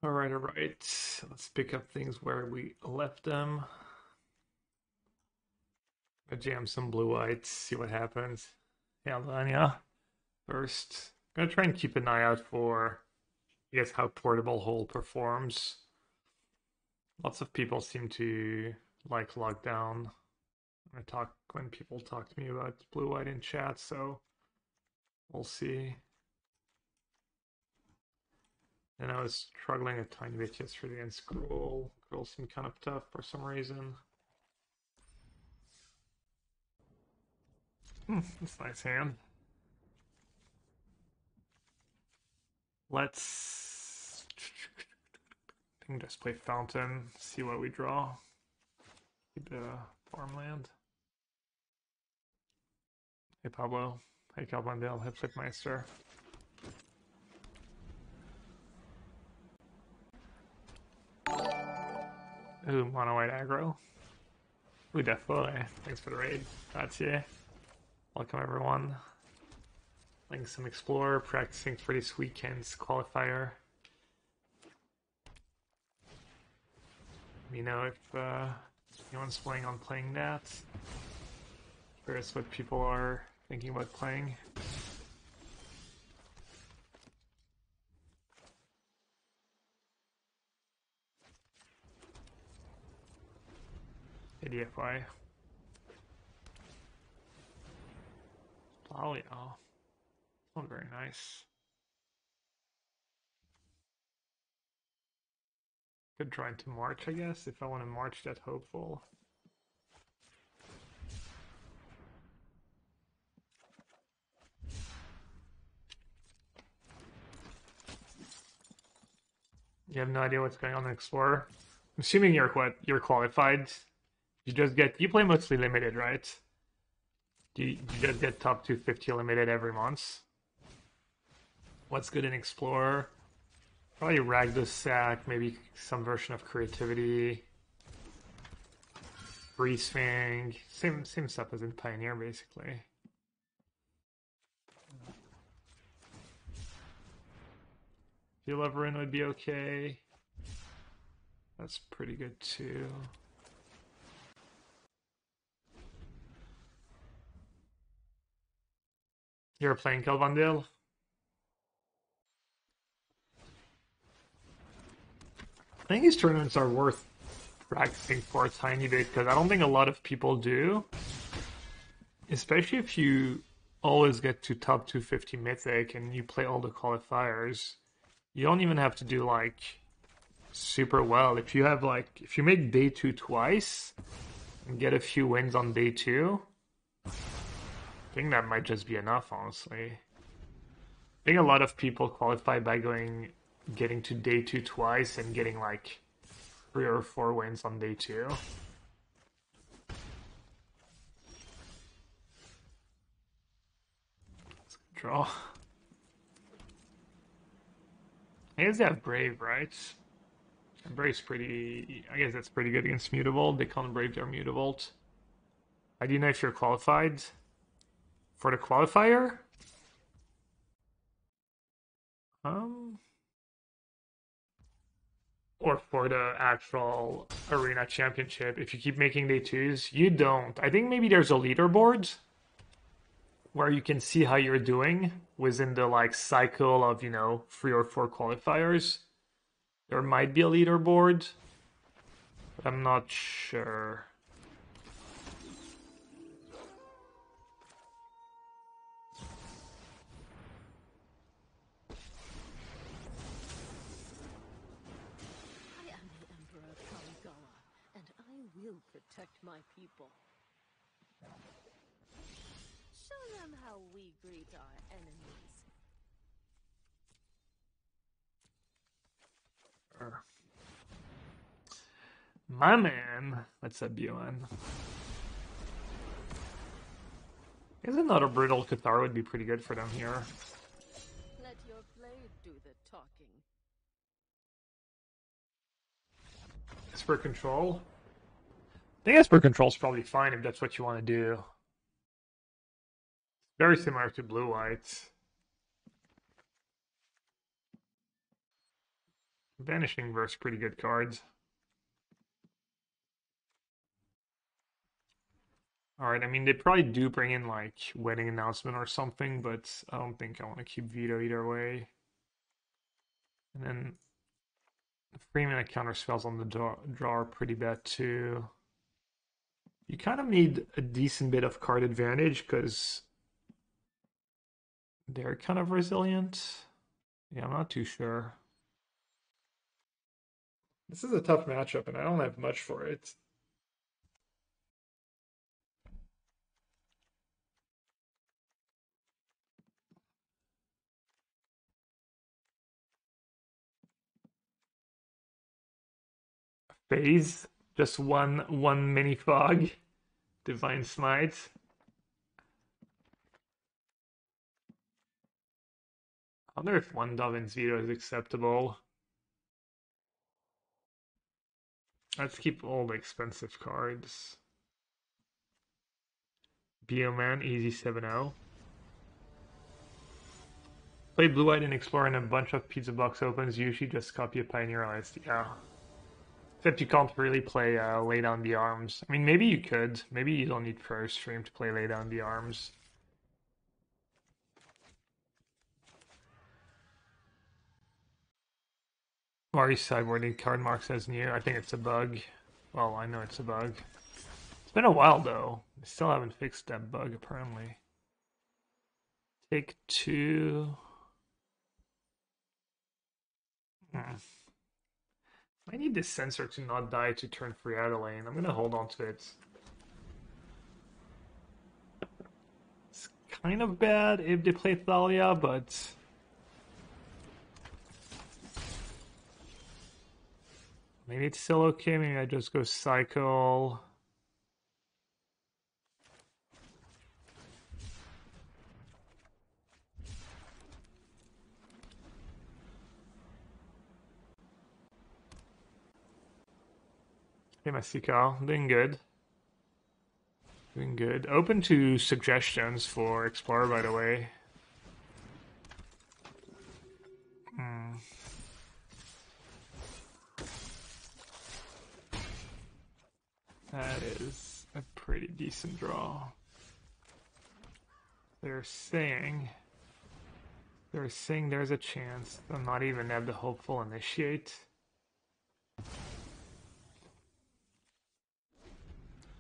All right, all right. Let's pick up things where we left them. Jam some blue whites, see what happens. Yeah, Lanya. First, gonna try and keep an eye out for, I guess, how portable hole performs. Lots of people seem to like lockdown. When people talk to me about blue white in chat, so we'll see. And I was struggling a tiny bit yesterday and scroll. Scroll seemed kind of tough for some reason. That's a nice hand. Let's I think just play Fountain, see what we draw. Keep the farmland. Hey Pablo. Hey Calvandale. Hey Flipmeister. Ooh, mono white aggro. Ooh, definitely. Thanks for the raid. Grazie. Welcome everyone. Playing some Explorer, practicing for this weekend's qualifier. Let me know if anyone's planning on playing that. Curious what people are thinking about playing. ADFY. Plalia. Not very nice. Could try to march, I guess, if I want to march that hopeful. You have no idea what's going on in Explorer? I'm assuming you're qualified. You play mostly limited, right? You just get top 250 limited every month. What's good in Explorer? Probably Ragdos Sack, maybe some version of Creativity. Breeze Fang. Same stuff as in Pioneer, basically. Feel Everin would be okay. That's pretty good too. You're playing Kelvandale? I think these tournaments are worth practicing for a tiny bit because I don't think a lot of people do. Especially if you always get to top 250 mythic and you play all the qualifiers. You don't even have to do like super well. If you make day 2 twice and get a few wins on day 2, I think that might just be enough, honestly. I think a lot of people qualify by getting to day 2 twice and getting like 3 or 4 wins on day 2. Let's draw. I guess they have Brave, right? And Brave's pretty... I guess that's pretty good against Mutable. They call Brave their Mutable. How do you know if you're qualified? For the qualifier? Or for the actual arena championship, if you keep making day 2s, you don't. I think maybe there's a leaderboard where you can see how you're doing within the like cycle of 3 or 4 qualifiers. There might be a leaderboard, but I'm not sure. I am the Emperor Kamigawa, and I will protect my people. Show them how we greet our enemies. My man, what's up, Bjorn? I guess another brutal Cathar would be pretty good for them here. Let your blade do the talking. Esper Control? I think Esper Control is probably fine if that's what you want to do. Very similar to Blue White. Vanishing versus pretty good cards. Alright, I mean, they probably do bring in, like, wedding announcement or something, but I don't think I want to keep veto either way. And then 3-mana counter spells on the draw are pretty bad too. You kind of need a decent bit of card advantage because they're kind of resilient. Yeah, I'm not too sure. This is a tough matchup, and I don't have much for it. Phase, just one mini fog, divine smite. I wonder if one Dovin's veto is acceptable. Let's keep all the expensive cards. Bioman, easy 7-0. Play blue-white and explore in a bunch of pizza box opens, usually just copy a pioneer list. Yeah. Except you can't really play Lay Down the Arms. I mean, maybe you could. Maybe you don't need first stream to play Lay Down the Arms. Why are you sideboarding card marks as new? I think it's a bug. Well, I know it's a bug. It's been a while, though. They still haven't fixed that bug, apparently. Take 2. I need this sensor to not die to turn free out of lane. I'm gonna hold on to it. It's kind of bad if they play Thalia, but maybe it's still okay. Maybe I just go cycle. Hey, Masika, doing good. Doing good. Open to suggestions for Explorer, by the way. That is a pretty decent draw. They're saying there's a chance they'll not even have the hopeful initiate.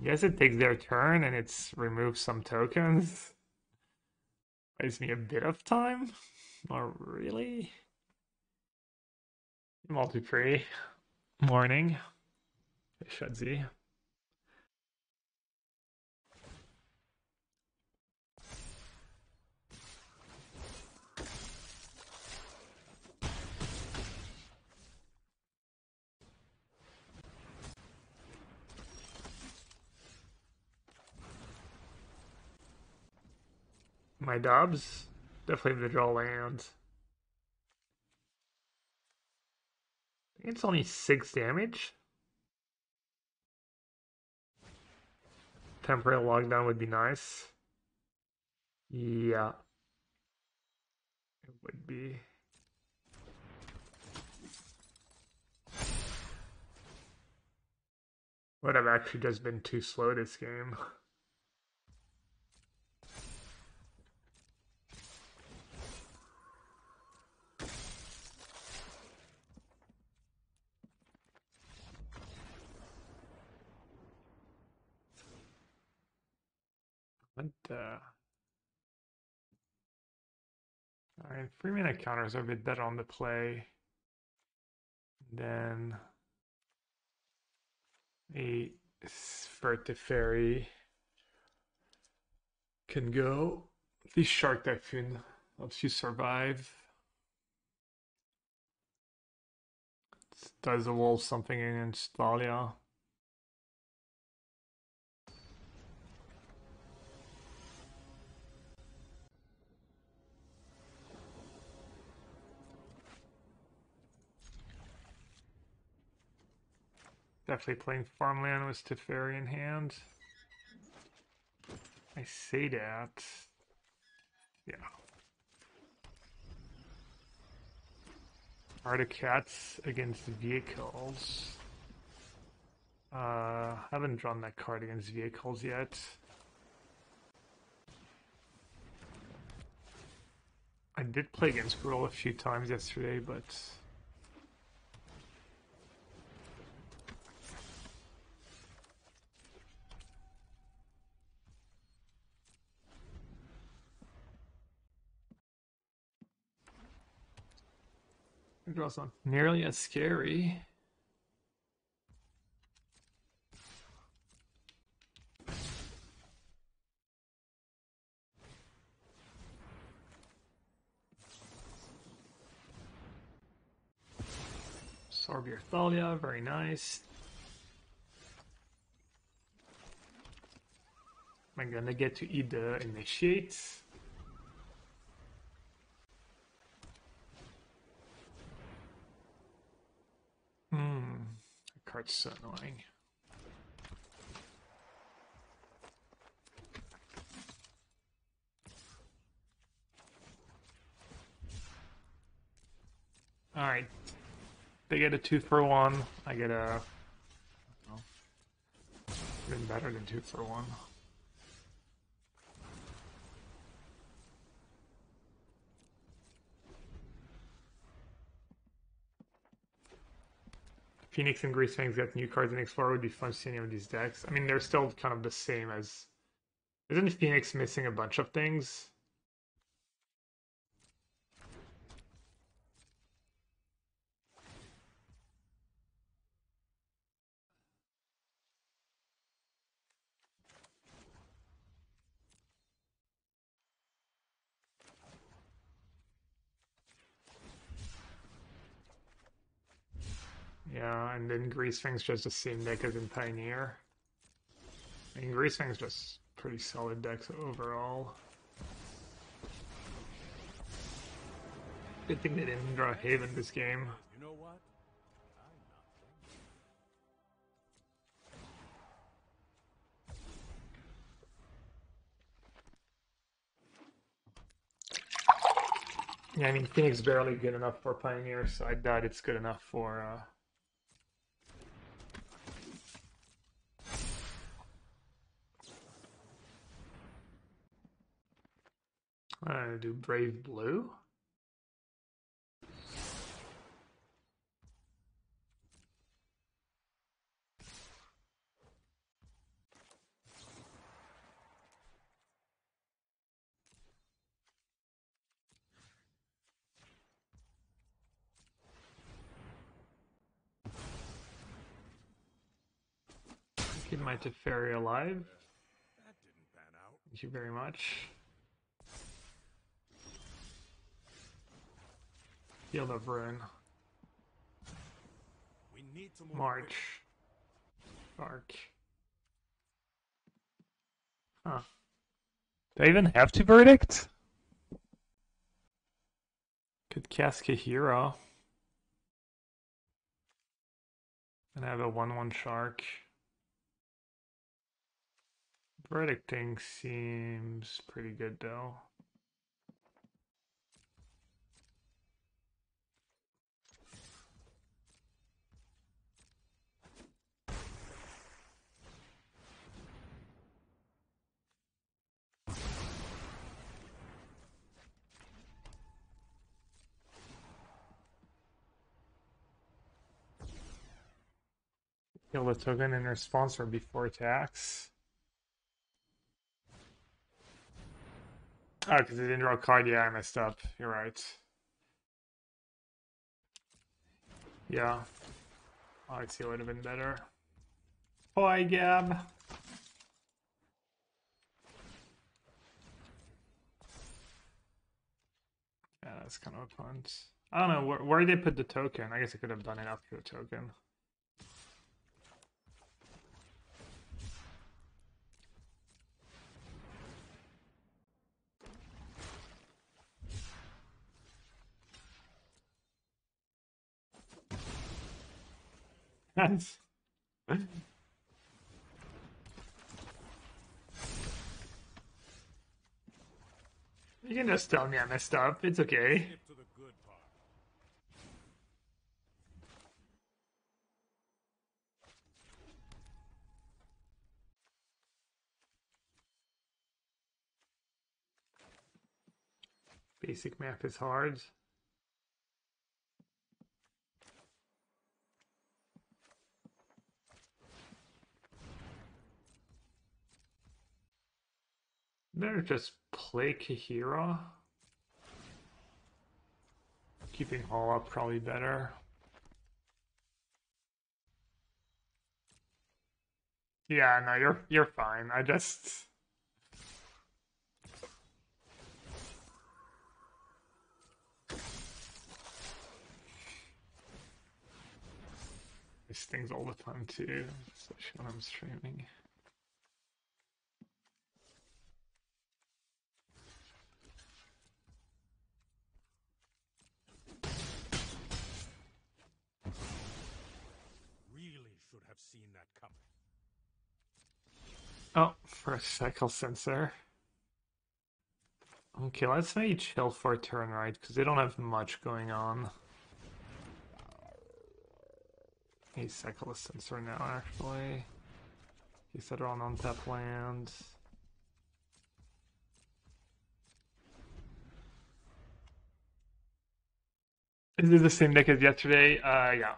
Yes, it takes their turn and it's removes some tokens. Buys me a bit of time. Not really. Multi-free. Morning. Shudzy. My Dobbs. Definitely the draw land. I think it's only 6 damage. Temporary lockdown would be nice. Yeah. It would be. Would have actually just been too slow this game. But, alright, 3-mana counters are a bit better on the play. Then a Furtive Fairy can go. The Shark Typhoon helps you survive. Does the wolf something against Thalia? Definitely playing farmland with Teferi in hand. I say that. Yeah. Articats against vehicles. Haven't drawn that card against vehicles yet. I did play against Gruul a few times yesterday, but the draw's not nearly as scary. Sorbir Thalia, very nice. Am I gonna get to eat the initiate? That card's so annoying. Alright. They get a 2-for-1. I get a... Oh, even better than 2-for-1. Phoenix and Grease Fangs got new cards in Explorer. Would be fun to see any of these decks. I mean, they're still kind of the same as... Isn't Phoenix missing a bunch of things? Yeah, and then Grease Fang's just the same deck as in Pioneer. I mean, Grease Fang's just pretty solid decks overall. Good thing they didn't draw Haven this game. You know what? Yeah, I mean, Phoenix barely good enough for Pioneer, so I doubt it's good enough for... do Brave Blue? Keep my Teferi alive. That didn't pan out. Thank you very much. Field of Ruin. We need to move March. Dark. Huh. Do I even have to verdict? Could cast Kahira. And have a 1/1 shark. Verdicting seems pretty good though. Kill the token in response or before attacks. Oh, because it didn't draw a card. Yeah, I messed up. You're right. Yeah. I'd see it would have been better. Bye, Gab. Yeah, that's kind of a punt. I don't know, where did they put the token? I guess I could have done it after the token. Nice. You can just tell me I messed up. It's okay. Skip to the good part. Basic math is hard. Better just play Kahira. Keeping Hall up probably better. Yeah, no, you're fine. I just these things all the time too, especially when I'm streaming. Really should have seen that coming. Oh, for a cycle sensor. Okay, let's maybe chill for a turn, right? Because they don't have much going on. A cycle sensor now, actually. You said on untap land. Is it the same deck as yesterday? Yeah.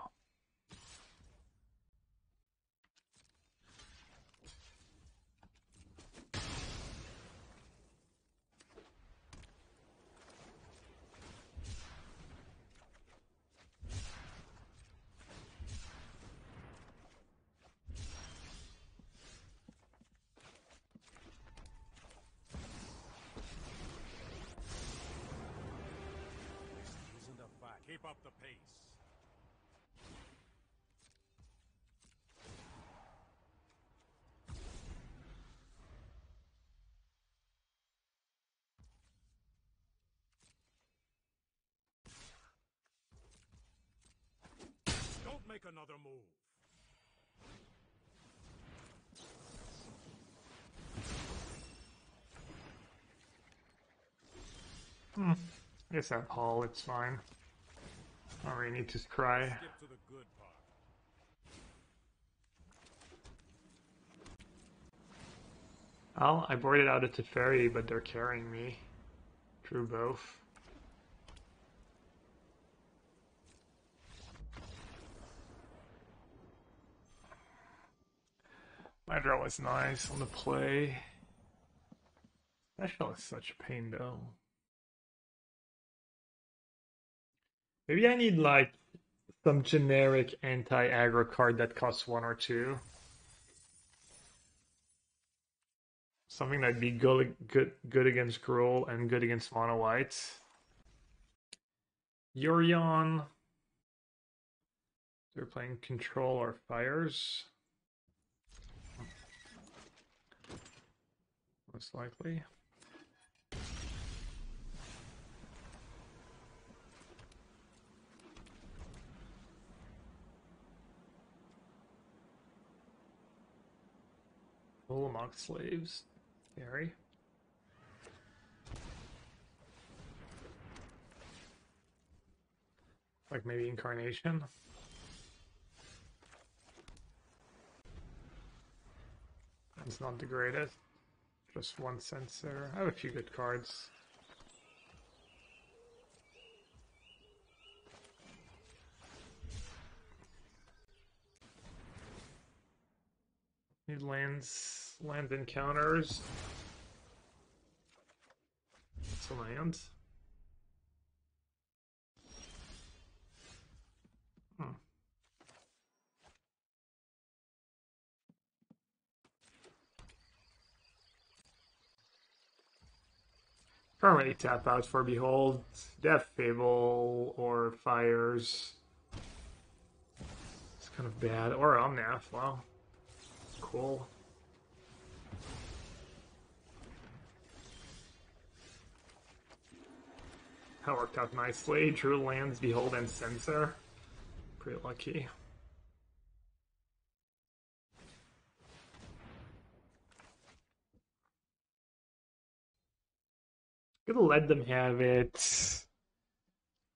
Isn't a fight. Keep up the pace. Don't make another move. I guess I have Hall, it's fine. I don't really need to cry. Skip to the good part. Well, I boarded out a Teferi, but they're carrying me. Drew both. My draw was nice on the play. Special is such a pain though. Maybe I need like some generic anti-aggro card that costs 1 or 2. Something that'd be good against Gruul and good against mono whites. Yorion. They're playing control or fires. Most likely. Full among slaves. Scary. Like maybe Incarnation. It's not the greatest. Just one sensor. I have a few good cards. Need land encounters. It's a land. Can't really tap out for Behold. Death Fable or Fires. It's kind of bad. Or Omnath, wow. Cool. That worked out nicely. Drew lands, Behold, and Censor. Pretty lucky. Gonna let them have it.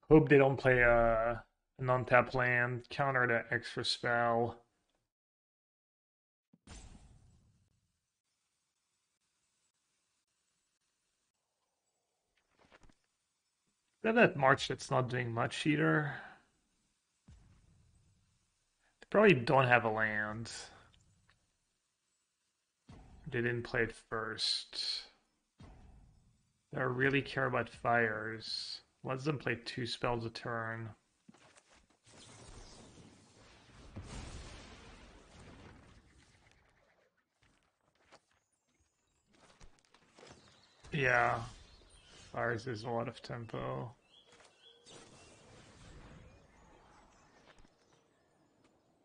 Hope they don't play an untap land. Counter the extra spell. They have that March that's not doing much either. They probably don't have a land. They didn't play it first. They really care about fires. Lets them play 2 spells a turn. Yeah, fires is a lot of tempo.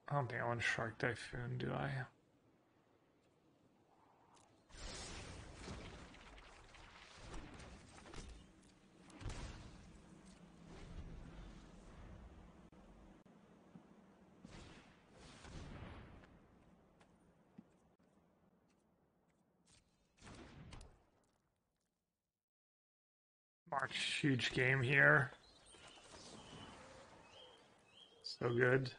I don't think I want Shark Typhoon, do I? March, huge game here. So good.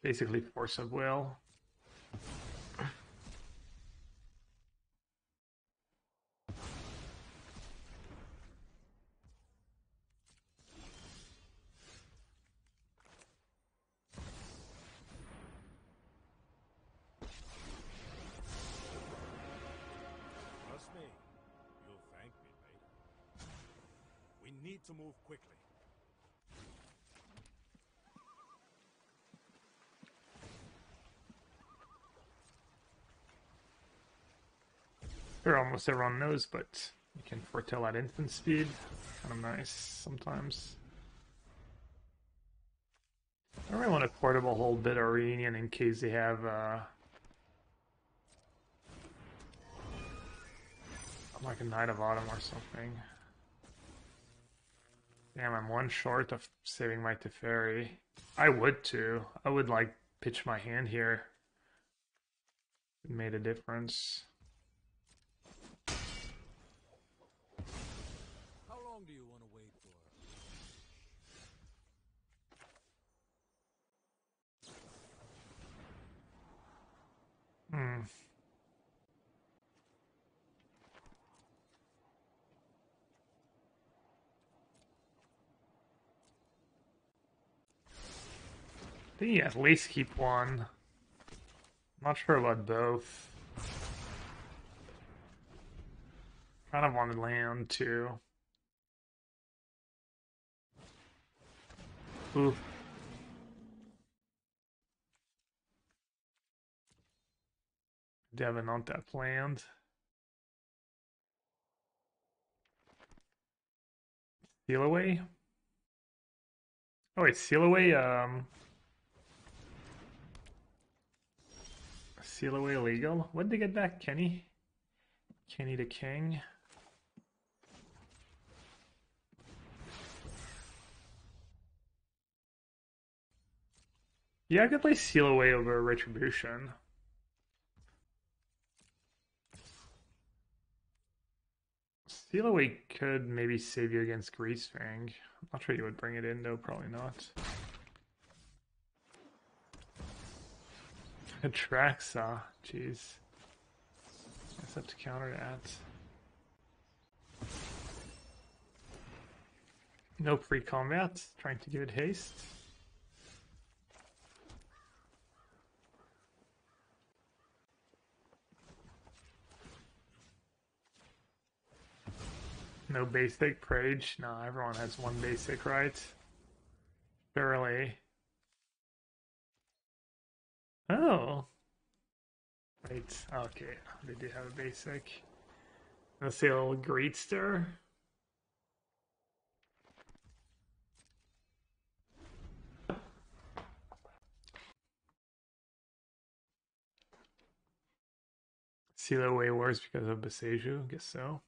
Basically force of will. Trust me. You'll thank me later. We need to move quickly. Sure, almost everyone knows, but you can foretell at instant speed. Kind of nice sometimes. I really want a portable hold bit or reunion in case they have like a Knight of Autumn or something. Damn, I'm one short of saving my Teferi. I would too. I would like pitch my hand here. It made a difference. How long do you want to wait for? Hmm. I think you at least keep one. Not sure about both. Kind of wanted land too. Ooh. Devin on that land. Seal away? Oh wait, seal away, seal away illegal? When did they get back? Kenny? Kenny the King? Yeah, I could play seal away over retribution. Seal away could maybe save you against Greasefang. I'm not sure you would bring it in though, probably not. Atraxa, jeez. I just have to counter that. No pre-combat, trying to give it haste. No basic Prage. No, everyone has one basic, right? Barely. Oh. Wait, okay. They do have a basic. Let's say a little Greedster. Seal way worse because of Beseju, guess so.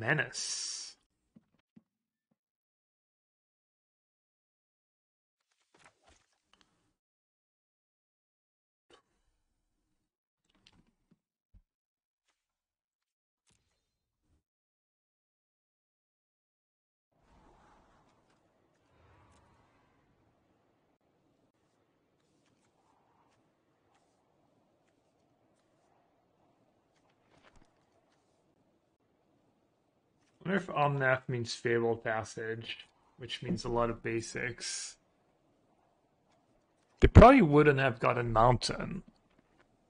Menace. I wonder if Omnath means Fabled Passage, which means a lot of basics. They probably wouldn't have gotten Mountain,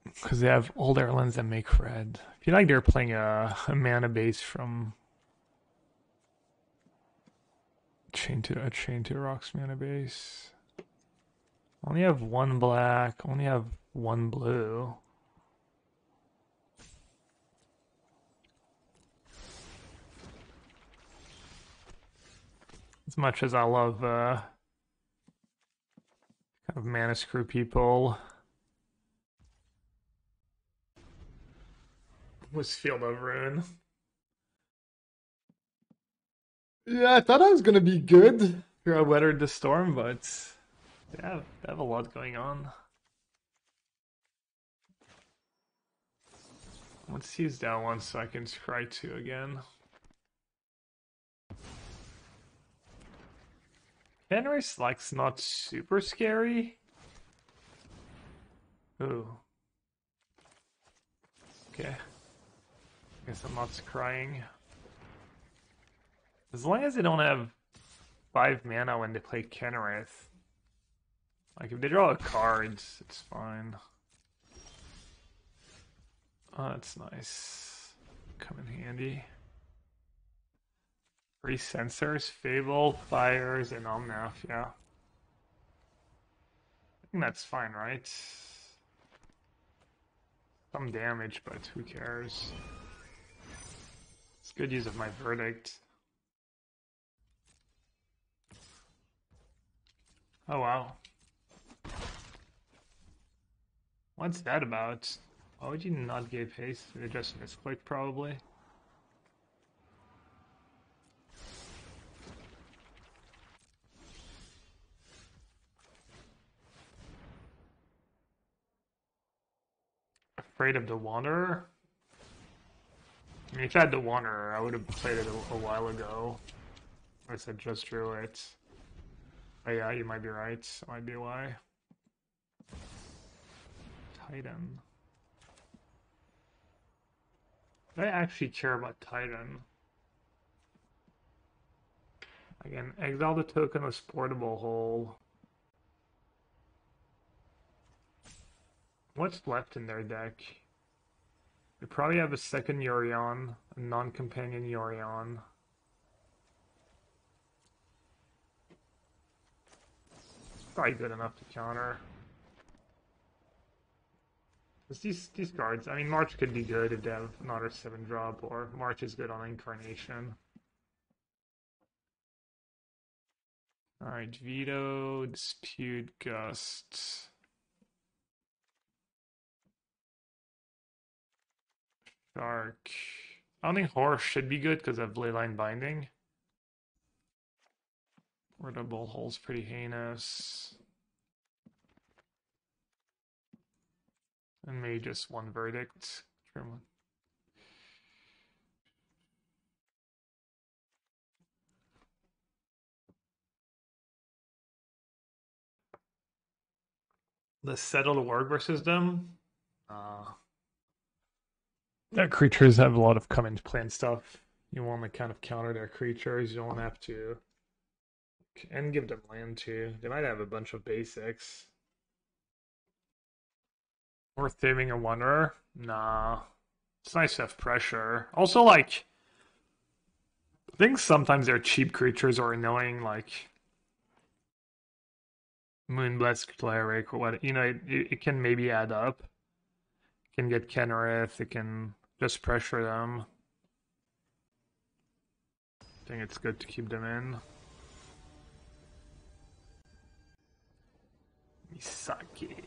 because they have all their lands that make red. I feel like they're playing a mana base from Chain to Rocks mana base. Only have one black, only have one blue. As much as I love kind of mana screw people, was Field of Ruin. Yeah, I thought I was gonna be good after I weathered the storm, but yeah, they have a lot going on. Let's use that one so I can scry 2 again. Fenris like's not super scary. Ooh. Okay. Guess I'm not scrying. As long as they don't have 5 mana when they play Kenrith. Like, if they draw a card, it's fine. Oh, that's nice. Come in handy. 3 sensors, Fable, Fires, and Omnath, yeah. I think that's fine, right? Some damage, but who cares? It's good use of my Verdict. Oh wow. What's that about? Why would you not give haste? They just misclicked probably. Afraid of the Wanderer? I mean, if I had the Wanderer, I would have played it a while ago. I said just drew it. Oh yeah, you might be right. That might be why. Titan. Do I actually care about Titan? Again, exile the token of Portable Hole. What's left in their deck? They probably have a second Yorion, a non-companion Yorion. Probably good enough to counter. These cards, I mean, March could be good if they have another 7 drop, or March is good on Incarnation. Alright, Veto, Dispute, Gust. Shark. I don't think Horse should be good because of Leyline Binding. Portable Hole's pretty heinous. And maybe just one Verdict. The Settled Warg versus them. Their creatures have a lot of come into play and stuff. You want to kind of counter their creatures. You don't have to. And give them land too. They might have a bunch of basics. Worth saving a Wanderer? Nah. It's nice to have pressure. Also, like, I think sometimes they're cheap creatures or annoying, like Moonblast Cleric or what. You know, it can maybe add up. It can get Kenrith. It can just pressure them. I think it's good to keep them in. Misaki.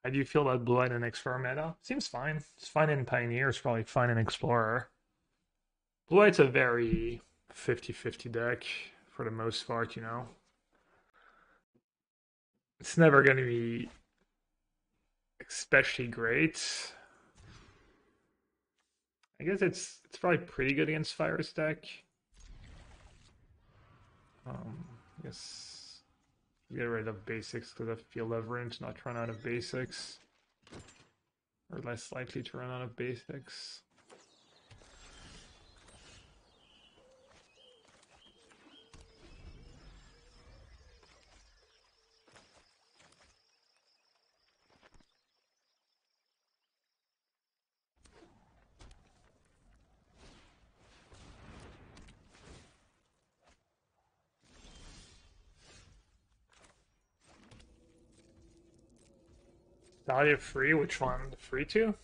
How do you feel about Blue Eye in Explorer meta? Seems fine. It's fine in Pioneer, it's probably fine in Explorer. Blue Eye's a very 50-50 deck for the most part, you know. It's never going to be especially great. I guess it's probably pretty good against Fire's deck. I guess get rid of basics because I feel leverage to not run out of basics. Or less likely to run out of basics. Value free, which one? Free to?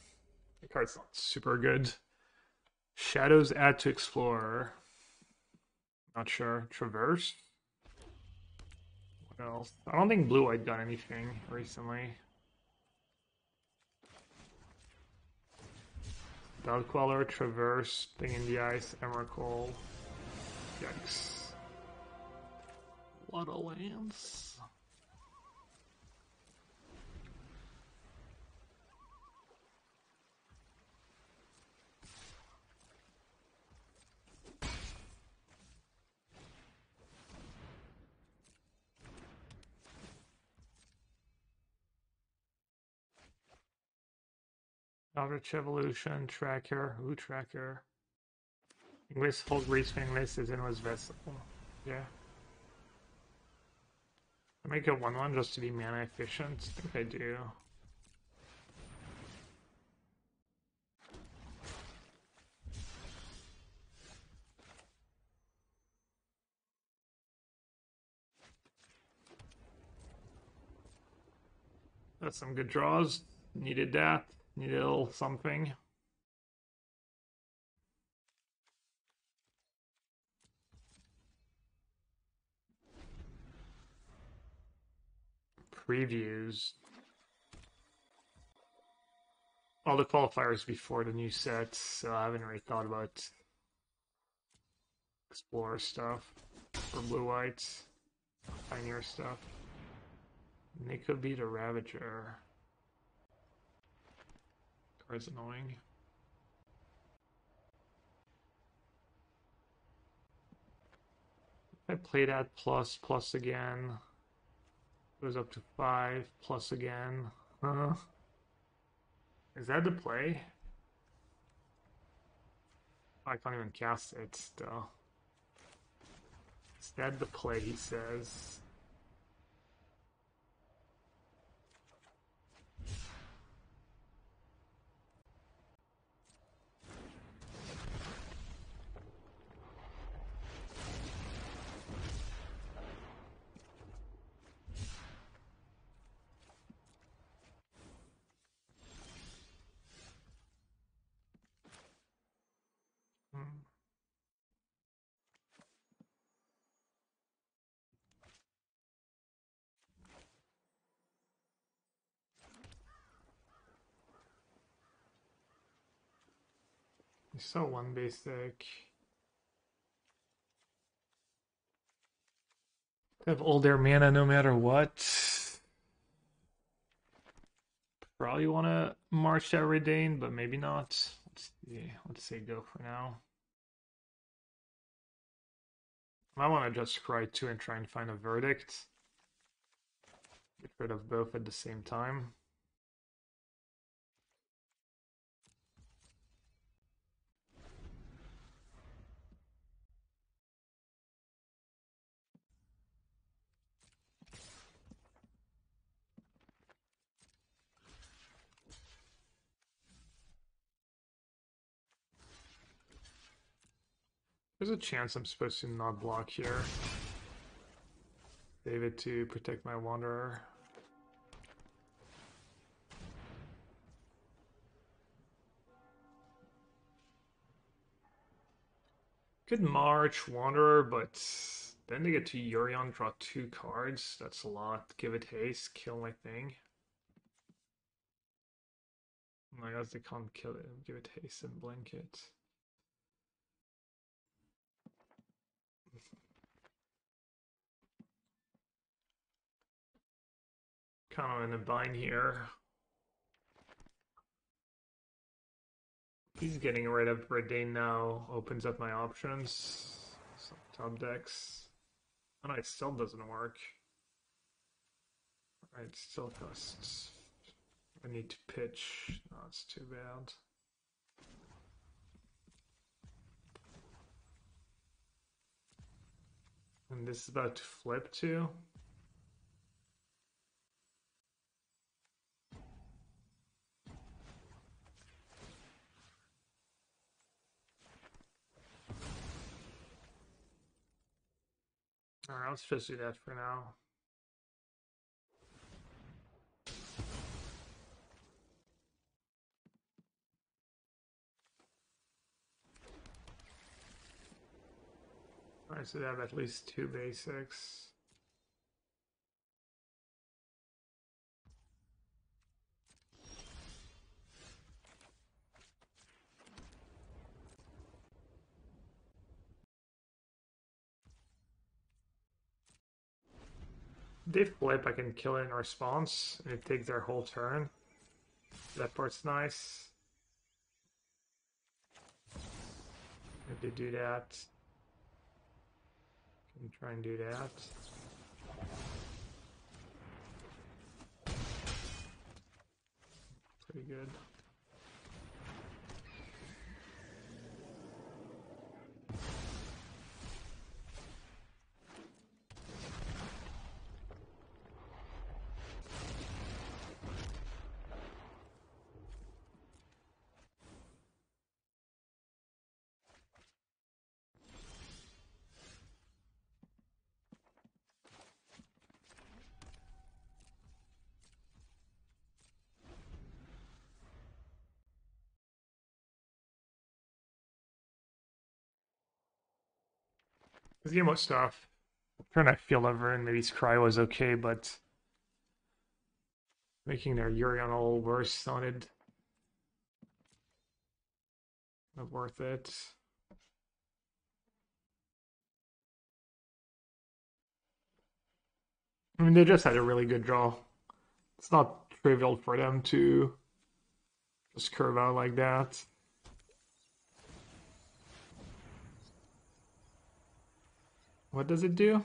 The card's not super good. Shadows add to Explorer. Not sure. Traverse? What else? I don't think Blue White got anything recently. Belt Queller, Traverse, Thing in the Ice, Emrakul. Yikes. A lot of lands. Eldritch Evolution, Tracker, Ooh, Tracker. English Hulk Greasefang list is in his vessel. Yeah. I make a 1-1 just to be mana efficient. I think I do. That's some good draws. Needed that. Needed a little something. Previews. All the qualifiers before the new set, so I haven't really thought about Explorer stuff or Blue White, Pioneer stuff. They could be the Ravager. Card's annoying. If I play that plus again, goes up to 5 plus again. Is that the play? I can't even cast it still. Is that the play, he says? So one basic. Have all their mana no matter what. Probably want to march that Redain, but maybe not. Let's see. Let's say go for now. I want to just cry 2 and try and find a verdict. Get rid of both at the same time. There's a chance I'm supposed to not block here. Save it to protect my Wanderer. Could March Wanderer, but then they get to Yorion, draw 2 cards. That's a lot. Give it haste, kill my thing. I guess they can't kill it and give it haste and blink it. Kind of in a bind here. He's getting rid of Redane now, opens up my options. Some top decks. Oh no, it still doesn't work. Alright, still costs. I need to pitch. No, it's too bad. And this is about to flip too. Alright, let's just do that for now. Alright, so they have at least 2 basics. If they flip, I can kill it in response, and it takes their whole turn. That part's nice. If they do that, can try and do that. Pretty good. This game was tough. Turn I feel over and maybe Scry was okay, but making their Urion all worse sounded not worth it. I mean, they just had a really good draw. It's not trivial for them to just curve out like that. What does it do?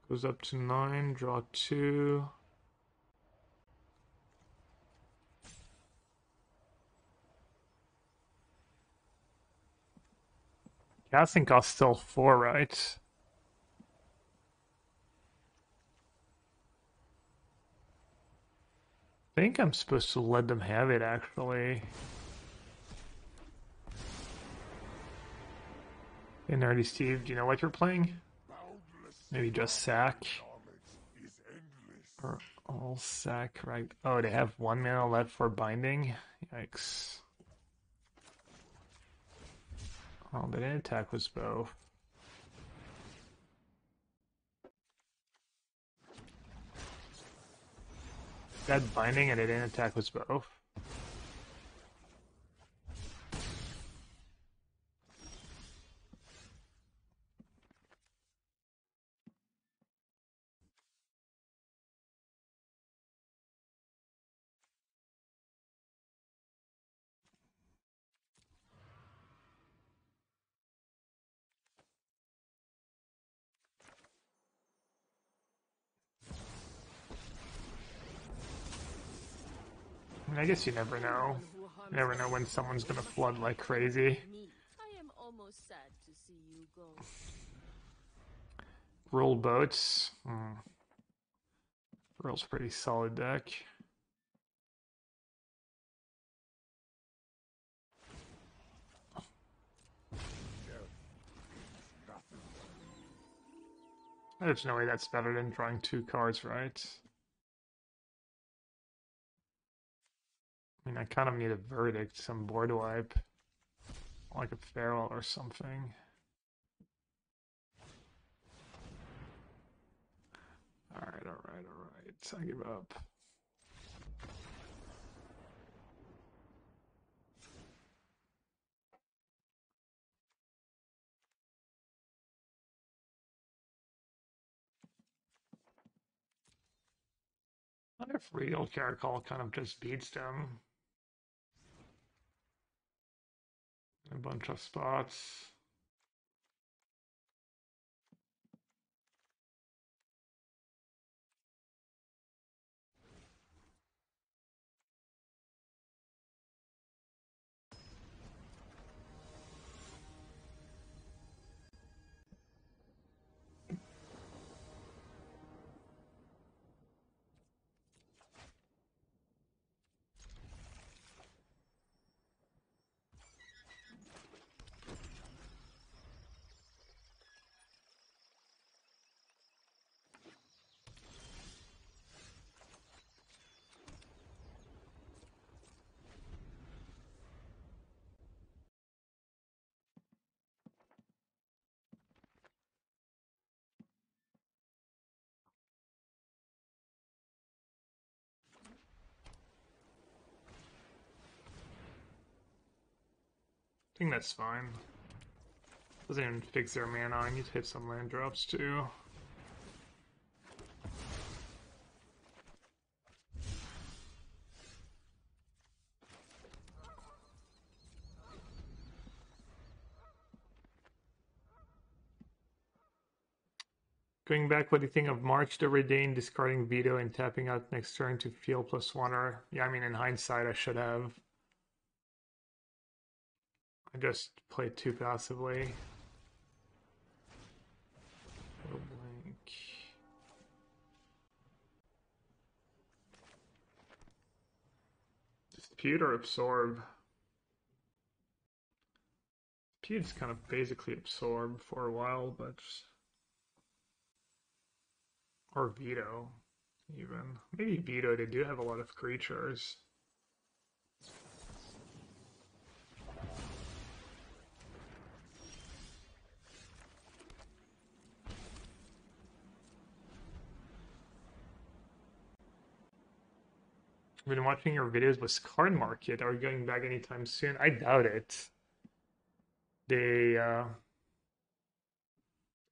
Goes up to 9, draw 2. Casting cost still 4, right? I think I'm supposed to let them have it, actually. Hey, Nerdy Steve, do you know what you're playing? Maybe just sack? Or all sack, right? Oh, they have 1 mana left for binding? Yikes. Oh, they didn't attack with both. That binding and they didn't attack with both. I mean, I guess you never know. You never know when someone's gonna flood like crazy. I am almost sad to see you go. Rule boats. Rule's pretty solid deck. There's no way that's better than drawing 2 cards, right? I mean, I kind of need a verdict, some board wipe. Like a feral or something. Alright. I give up. if real Caracol kind of just beats them. A bunch of spots. I think that's fine. Doesn't even fix their mana. I need to hit some land drops too. Going back, what do you think of March the Redain discarding Veto and tapping out next turn to feel +1? Or yeah, I mean in hindsight I should have. I just played too passively. Blink. Dispute or absorb? Dispute's kind of basically absorb for a while, but or veto even. Maybe veto, they do have a lot of creatures. I've been watching your videos with Card Market. Are you going back anytime soon? I doubt it. They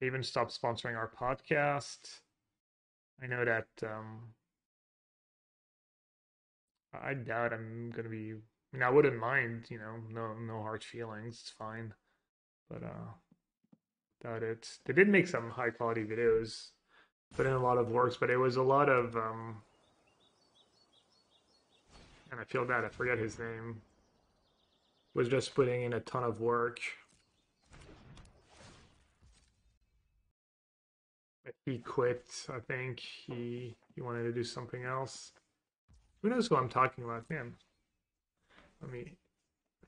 even stopped sponsoring our podcast. I know that I doubt I'm gonna be. I mean, I wouldn't mind, you know, no hard feelings. It's fine, but doubt it. They did make some high quality videos, put in a lot of works, but it was a lot of and I feel bad. I forget his name. Was just putting in a ton of work. But he quit. I think he wanted to do something else. Who knows who I'm talking about? Man, I mean,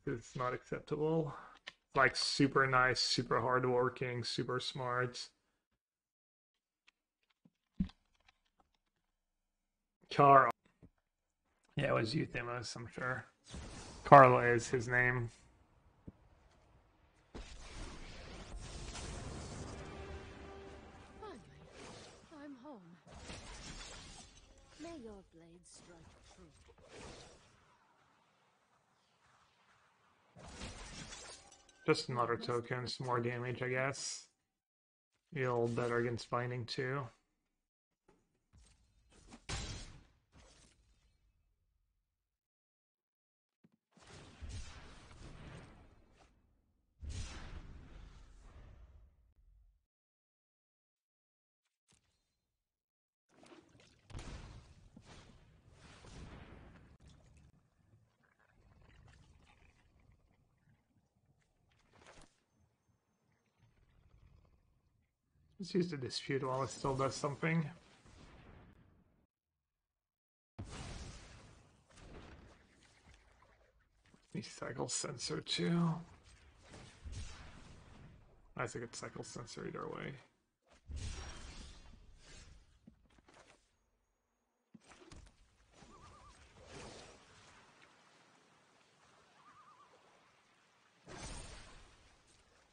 it's not acceptable. Like super nice, super hardworking, super smart. Carl. Yeah, it was Euthymos, I'm sure. Carl is his name. Finally, I'm home. May your blade strike true. Just another token, some more damage, I guess. Feel better against binding too. Let's use the dispute while it still does something. Need cycle sensor too. I think it's cycle sensor either way.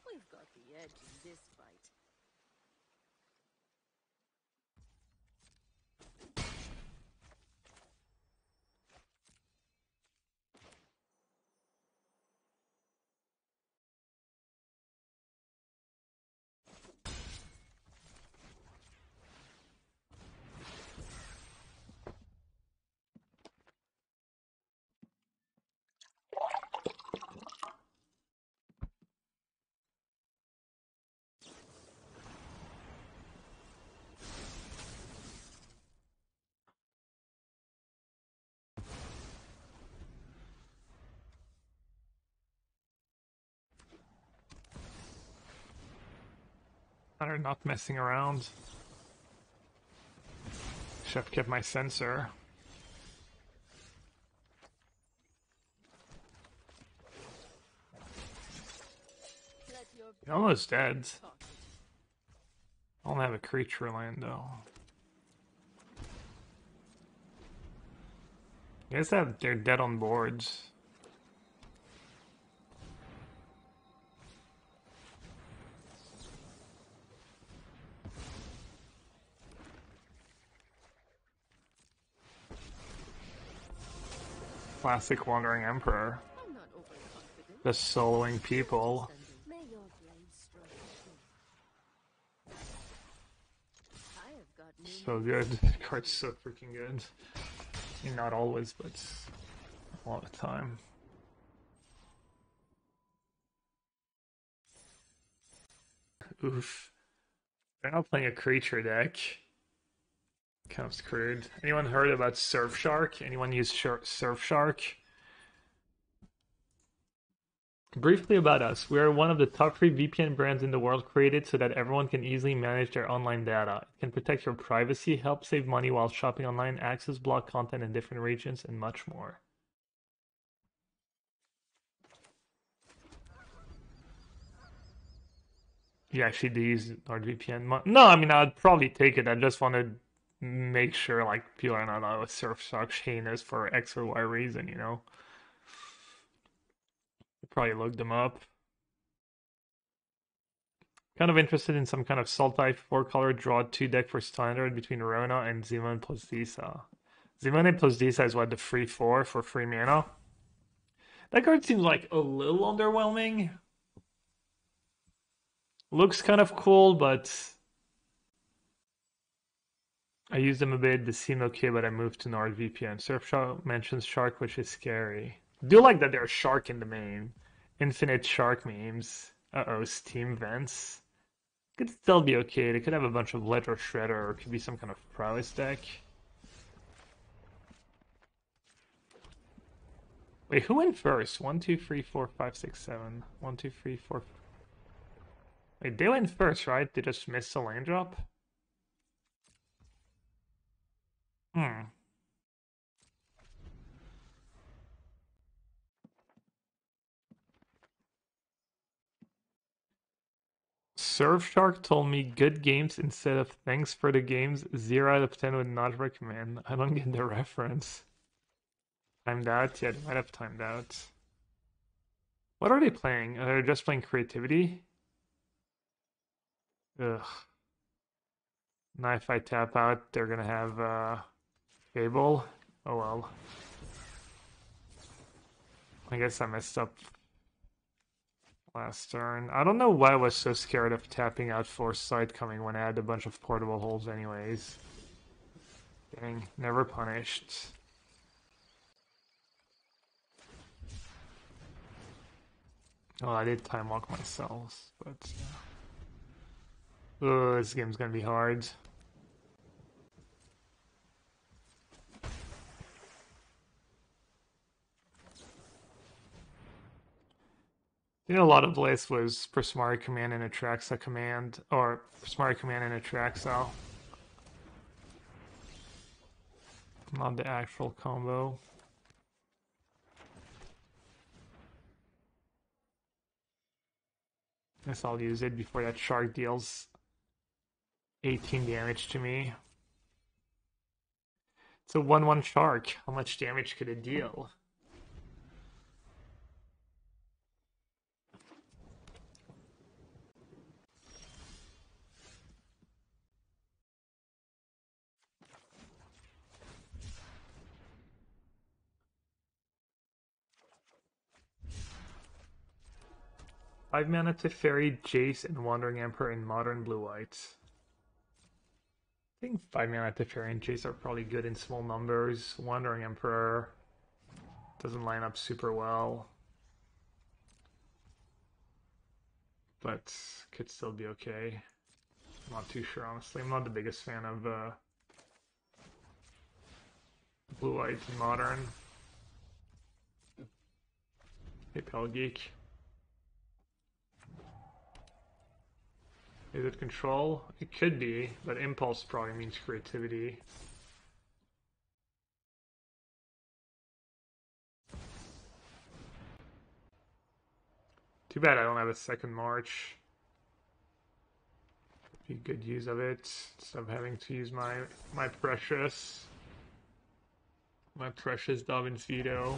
We've got the edge in this fight. Better not messing around. Should have kept my sensor. Let your You're almost dead. talk. I don't have a creature land though. I guess they're dead on boards. Classic Wandering Emperor. I'm not overconfident. Just soloing people. May your blade strike true. I have got new So good. The card's so freaking good. I mean, not always, but a lot of the time. Oof. They're not playing a creature deck. Kind of screwed. Anyone heard about Surfshark? Anyone use Surfshark? Briefly about us. We are one of the top 3 VPN brands in the world, created so that everyone can easily manage their online data. It can protect your privacy, help save money while shopping online, access block content in different regions, and much more. You actually do use NordVPN? No, I mean, I'd probably take it. I just want to make sure like people are not out with Surfshark heinous for X or Y reason, you know? Probably look them up. Kind of interested in some kind of Sultai 4-color draw 2 deck for standard between Rona and Zimon plus Disa. Zimon plus Disa is what, the free 4 for free mana? That card seems like a little underwhelming. Looks kind of cool, but I used them a bit. They seem okay, but I moved to NordVPN. Surfshark mentions shark, which is scary. Do like that there's shark in the main. Infinite shark memes. Uh-oh, Steam vents. Could still be okay. They could have a bunch of Ledger Shredder, or it could be some kind of prowess deck. Wait, who went first? 1, 2, 3, 4, 5, 6, 7. 1, 2, 3, 4. Wait, they went first, right? They just missed a land drop? Hmm. Surfshark told me good games instead of thanks for the games. 0 out of 10 would not recommend. I don't get the reference. Timed out? Yeah, they might have timed out. What are they playing? Are they just playing creativity? Ugh. Now if I tap out, they're gonna have Fable. Oh well. I guess I messed up last turn. I don't know why I was so scared of tapping out Foresight coming when I had a bunch of portable holes anyways. Dang, never punished. Oh, I did time lock myself, but yeah. Oh, this game's gonna be hard. You know, a lot of this was Prismari command and Atraxa command, or Prismari command and Atraxa. Not the actual combo. Guess I'll use it before that shark deals 18 damage to me. It's a 1/1 shark. How much damage could it deal? Five mana Teferi, Jace, and Wandering Emperor in modern blue-white. I think 5 mana Teferi and Jace are probably good in small numbers. Wandering Emperor doesn't line up super well, but could still be okay. I'm not too sure, honestly. I'm not the biggest fan of blue-white and modern. Hey, Pelgeek. Is it control? It could be, but impulse probably means creativity. Too bad I don't have a second march. Be good use of it instead of having to use my precious Davincito.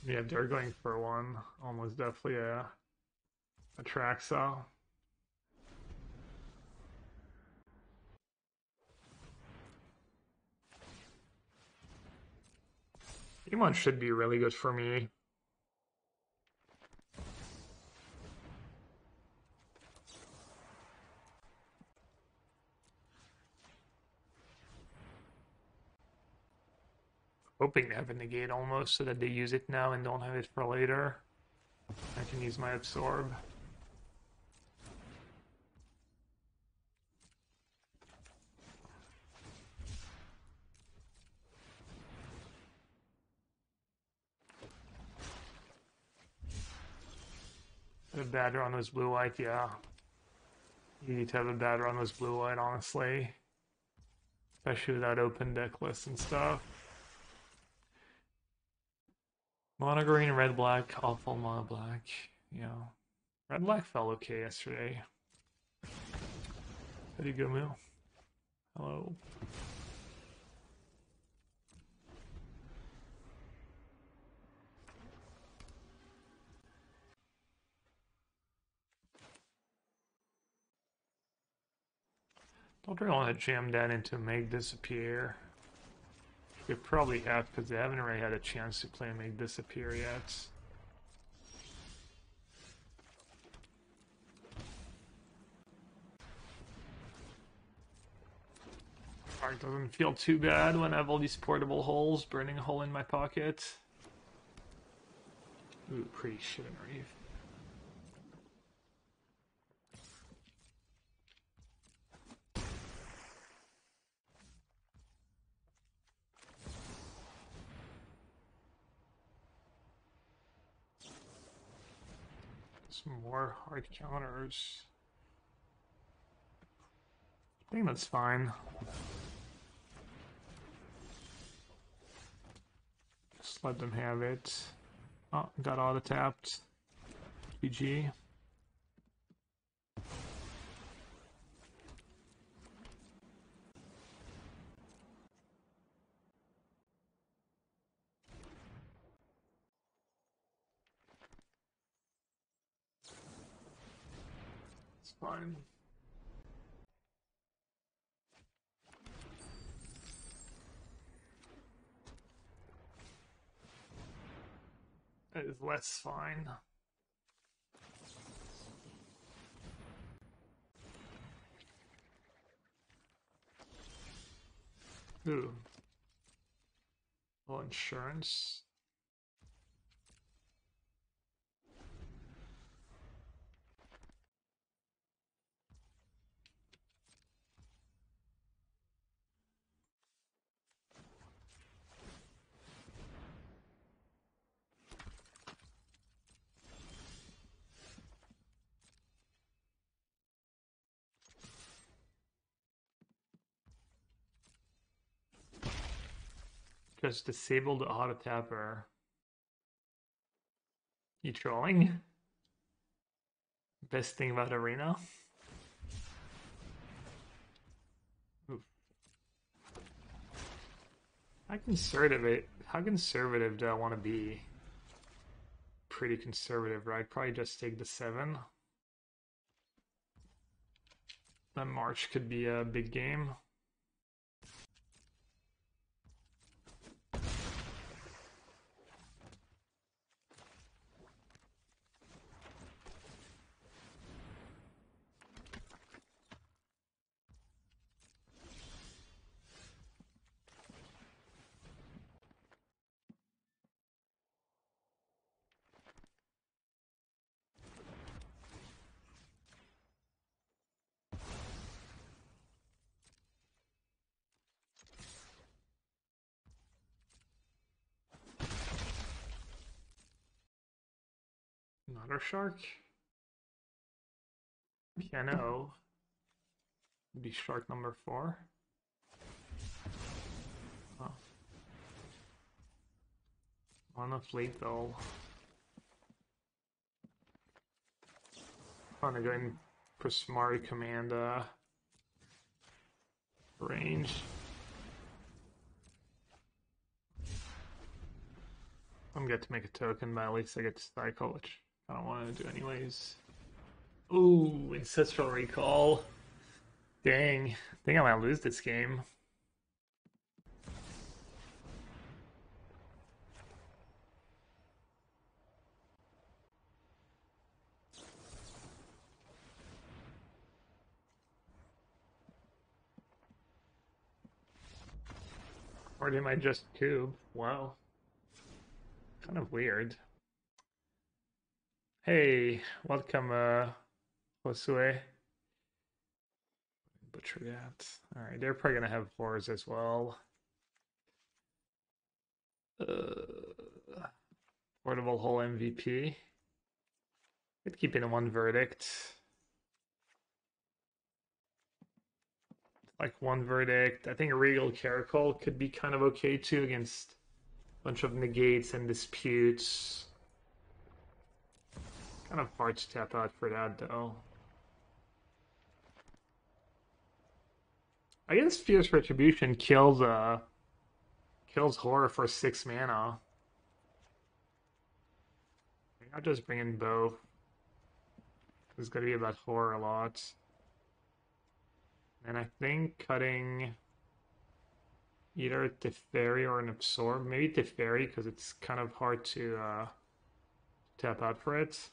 Yeah, they're going for one. Almost definitely a Traxa. Game one should be really good for me. Hoping to have a negate almost so that they use it now and don't have it for later. I can use my absorb. A bad run was blue-white, yeah. You need to have a bad run with blue-white, honestly. Especially without open deck lists and stuff. Mono green, red black, awful mono black. Yeah. Red black felt okay yesterday. How do you go, Moo? Hello. Don't really want to jam that into Make Disappear. They probably have, because they haven't really had a chance to play Make Disappear yet. Art doesn't feel too bad when I have all these portable holes burning a hole in my pocket. Ooh, pretty shit in Reeve. Some more hard counters. I think that's fine. Just let them have it. Oh, got auto tapped. GG. It's fine. That is less fine. Ooh. Well, insurance. Just disable the auto tapper. You trolling? Best thing about Arena? Oof. How conservative do I want to be? Pretty conservative, right? Probably just take the 7. That March could be a big game. Another shark? Piano. Be shark number 4. Oh. One of lethal. I'm gonna go in Prismari command range. I'm gonna get to make a token, but at least I get to cycle, which I don't want to do anyways. Ooh, Ancestral Recall. Dang. I think I might lose this game. Or did I just cube? Wow. Kind of weird. Hey, welcome, Josue. Butcher that. Alright, they're probably gonna have horrors as well. Portable Hole MVP. Could keep it in one verdict. Like one verdict. I think a Regal Caracol could be kind of okay too against a bunch of negates and disputes. Kind of hard to tap out for that though. I guess Fierce Retribution kills horror for 6 mana. I'll just bring in both. It's gonna be about horror a lot. And I think cutting either Teferi or an Absorb. Maybe Teferi because it's kind of hard to tap out for it.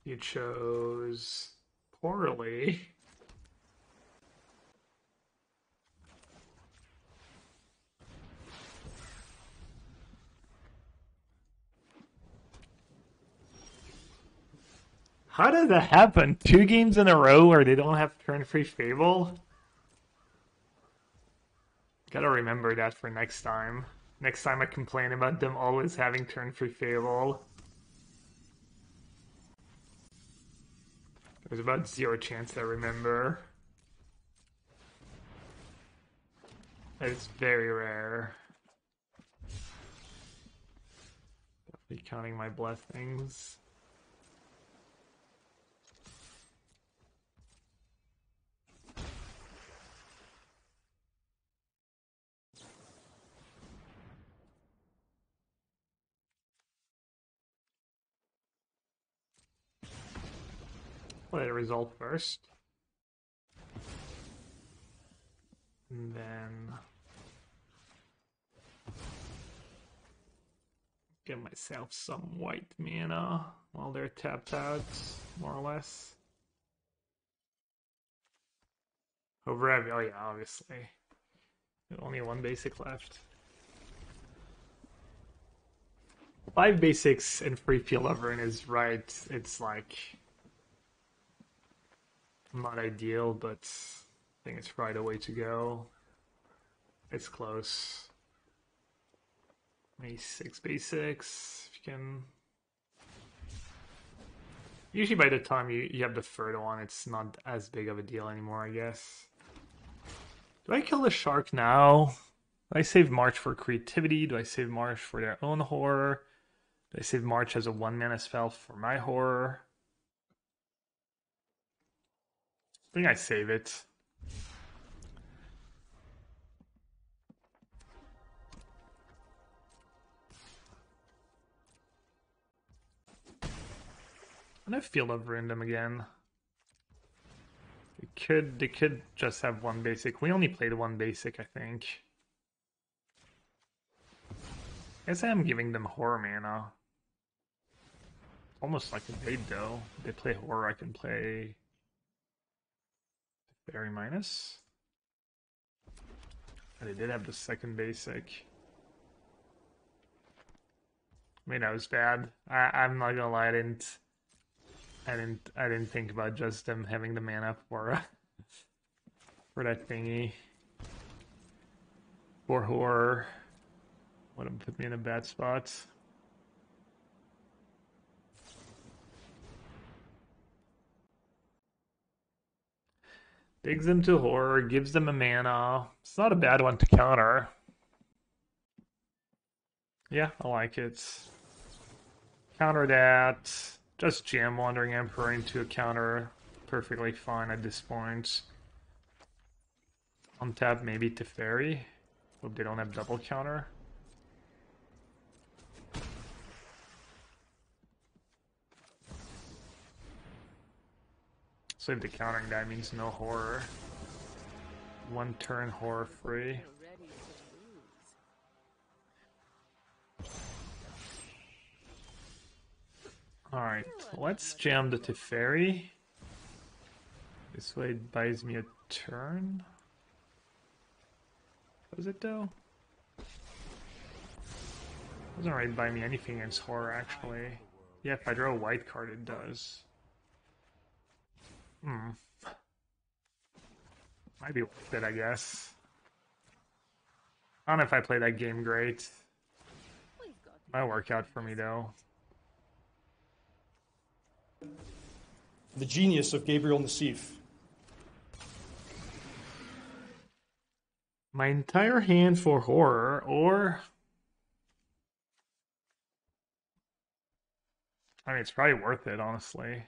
You chose poorly. How did that happen? 2 games in a row where they don't have turn-free Fable? Gotta remember that for next time. Next time I complain about them always having turn-free Fable. There's about 0 chance I remember. It's very rare. Definitely counting my blessings. Let it resolve first. And then get myself some white mana while they're tapped out, more or less. Over, oh yeah, obviously. Only 1 basic left. 5 basics and free Field of Ruin is right. It's like not ideal, but I think it's right a way to go. It's close. Maybe 6 basics if you can. Usually by the time you have the third one, it's not as big of a deal anymore, I guess. Do I kill the shark now? Do I save March for creativity? Do I save March for their own horror? Do I save March as a 1 mana spell for my horror? I think I save it. And I Field of Ruin them again. They could just have 1 basic. We only played 1 basic, I think. I guess I am giving them horror mana. Almost like a bait though. If they play horror, I can play Fairy minus. And they did have the second basic. I mean, that was bad. I'm not gonna lie, I didn't think about just them having the mana for for that thingy. For horror. Would have put me in a bad spot. Digs them to horror, gives them a mana. It's not a bad one to counter. Yeah, I like it. Counter that. Just jam Wandering Emperor into a counter. Perfectly fine at this point. Untap maybe Teferi. Hope they don't have double counter. So if the countering die means no horror. One turn horror free. Alright, let's jam the Teferi. This way it buys me a turn. Does it though? Doesn't really buy me anything against horror actually. Yeah, if I draw a white card it does. Might be worth it, I guess. I don't know if I play that game great. Might work out for me though. The genius of Gabriel Nassif. My entire hand for horror, or... I mean, it's probably worth it, honestly.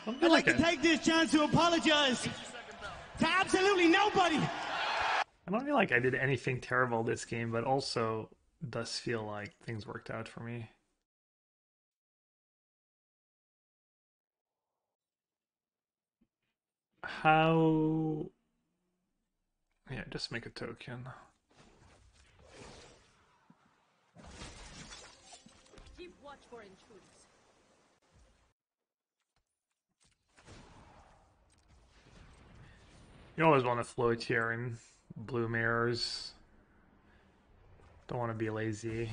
I'd like to take this chance to apologize to absolutely nobody. I don't feel like I did anything terrible this game, but also does feel like things worked out for me. How... Yeah, just make a token. Keep watch for intruders. You always want to float here in blue mirrors. Don't want to be lazy.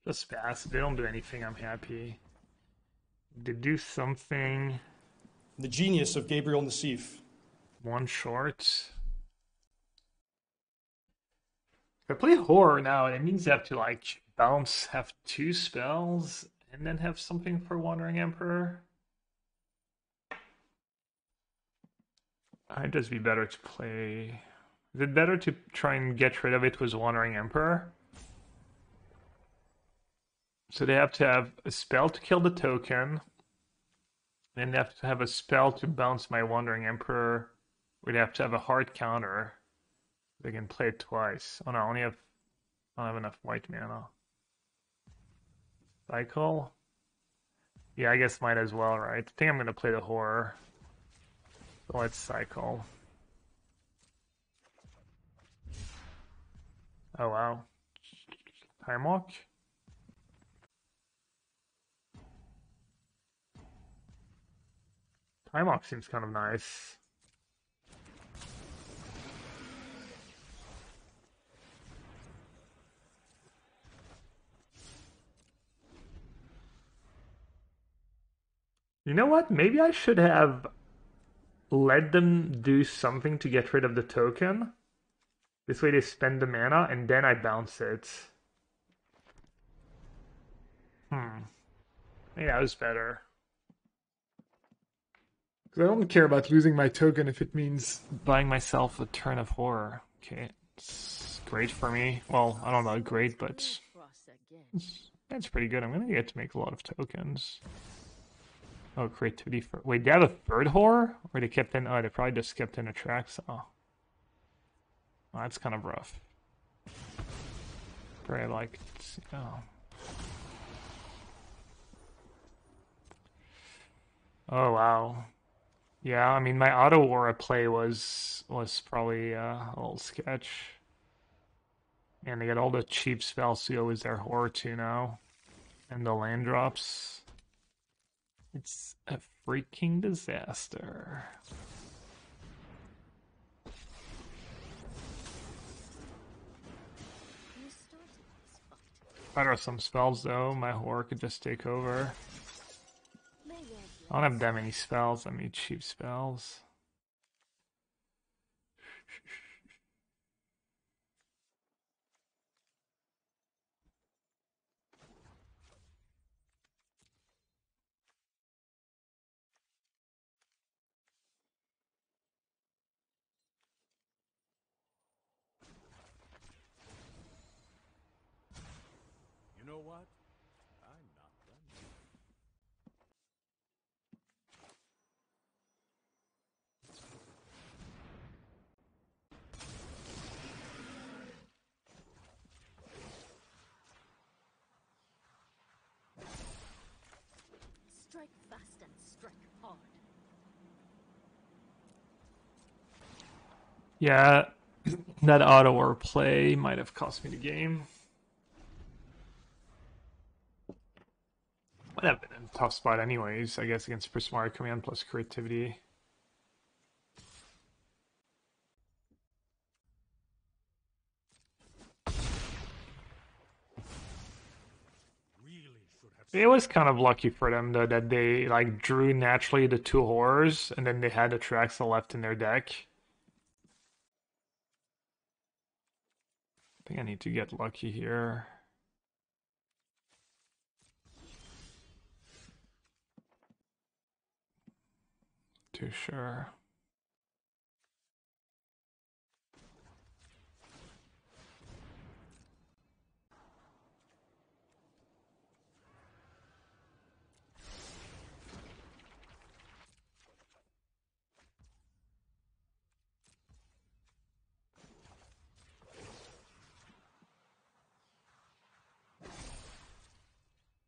Just pass. If they don't do anything, I'm happy. They do something. The genius of Gabriel Nassif. One short. If I play horror now, it means I have to like bounce, have two spells, and then have something for Wandering Emperor. I'd just be better to play... Is it better to try and get rid of it with Wandering Emperor? So they have to have a spell to kill the token. Then they have to have a spell to bounce my Wandering Emperor. We'd have to have a hard counter. They can play it twice. Oh no, I don't have enough white mana. Cycle? Yeah, I guess might as well, right? I think I'm gonna play the horror. So let's cycle. Oh wow. Time walk? Time walk seems kind of nice. You know what? Maybe I should have let them do something to get rid of the token. This way they spend the mana and then I bounce it. Maybe that was better. Because I don't care about losing my token if it means buying myself a turn of horror. Okay, it's great for me. Well, I don't know, great, but that's pretty good. I'm gonna get to make a lot of tokens. Oh, creativity for... Wait, they have a third horror? Or they kept in... Oh, they probably just kept in a track, so... Oh, that's kind of rough. Probably like... Oh. Oh wow. Yeah, I mean my auto aura play was probably a little sketch. And they got all the cheap spells to go with their horror too now. And the land drops. It's a freaking disaster. You started this fight. If I draw some spells though, my horror could just take over. May their I don't have that many spells, I mean cheap spells. You know what? I'm not done yet. strike fast and strike hard. Yeah, that auto or play might have cost me the game. Might have been in a tough spot anyways, I guess, against Super Smart Command plus creativity. Really should have. It was kind of lucky for them though that they like drew naturally the two horrors and then they had the Traxa left in their deck. I think I need to get lucky here. Too sure.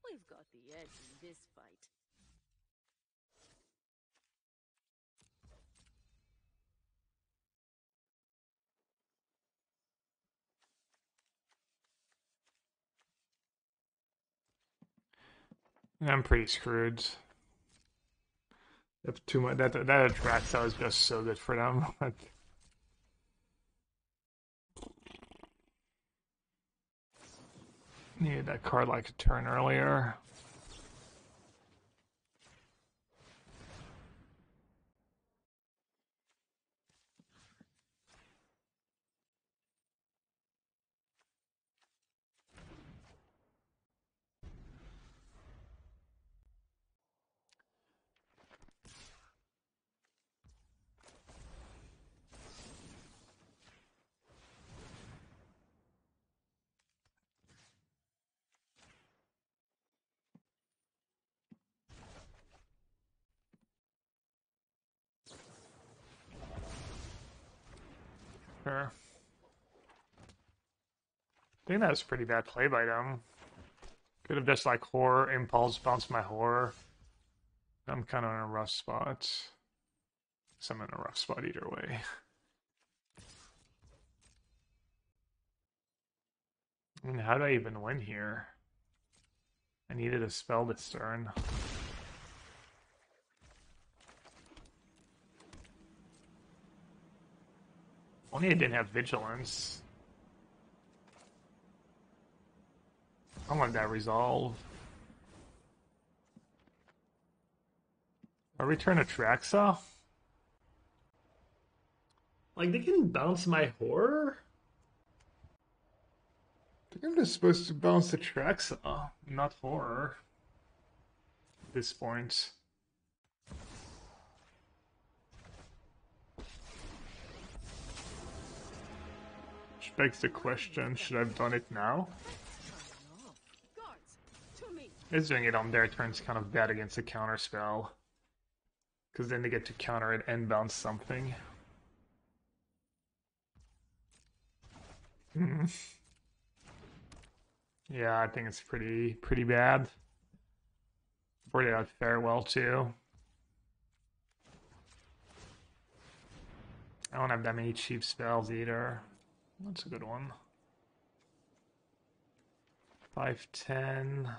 We've got the edge in this fight. I'm pretty screwed. If too much that Traxa was just so good for them. Needed that card like a turn earlier. Sure. I think that was a pretty bad play by them. Could have just like horror impulse bounced my horror. I'm kind of in a rough spot. So I'm in a rough spot either way. I mean, how do I even win here? I needed a spell this turn. Only I didn't have vigilance. I want that resolve. I return a Traxa? Like, they can bounce my horror? I think I'm just supposed to bounce the Traxa, not horror. At this point. Which begs the question, should I have done it now? Guards, to me. Is doing it on their turn's kind of bad against a counter spell. Because then they get to counter it and bounce something. Yeah, I think it's pretty bad. Boarded out farewell too. I don't have that many cheap spells either. That's a good one. 5/10.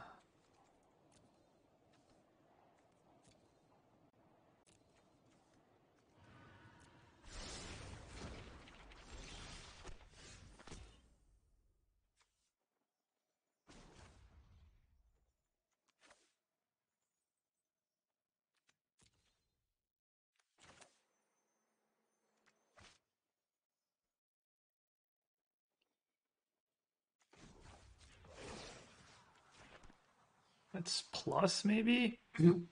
That's plus maybe? And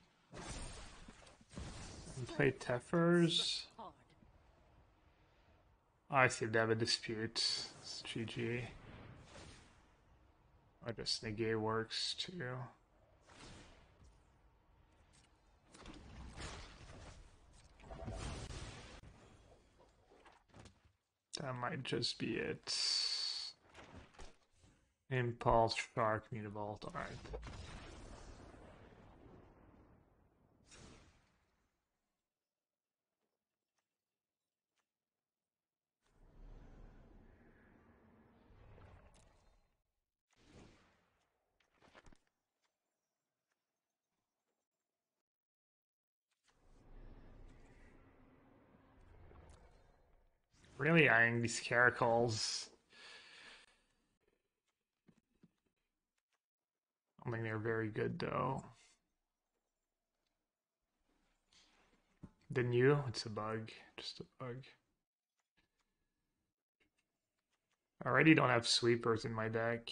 play Teffers. Hard. I see they have a dispute. It's GG. I guess negate works too. That might just be it. Impulse, Shark, Mutavault, alright. Really eyeing these caracals. I don't think they're very good though. Didn't you? It's a bug. Just a bug. I already don't have sweepers in my deck.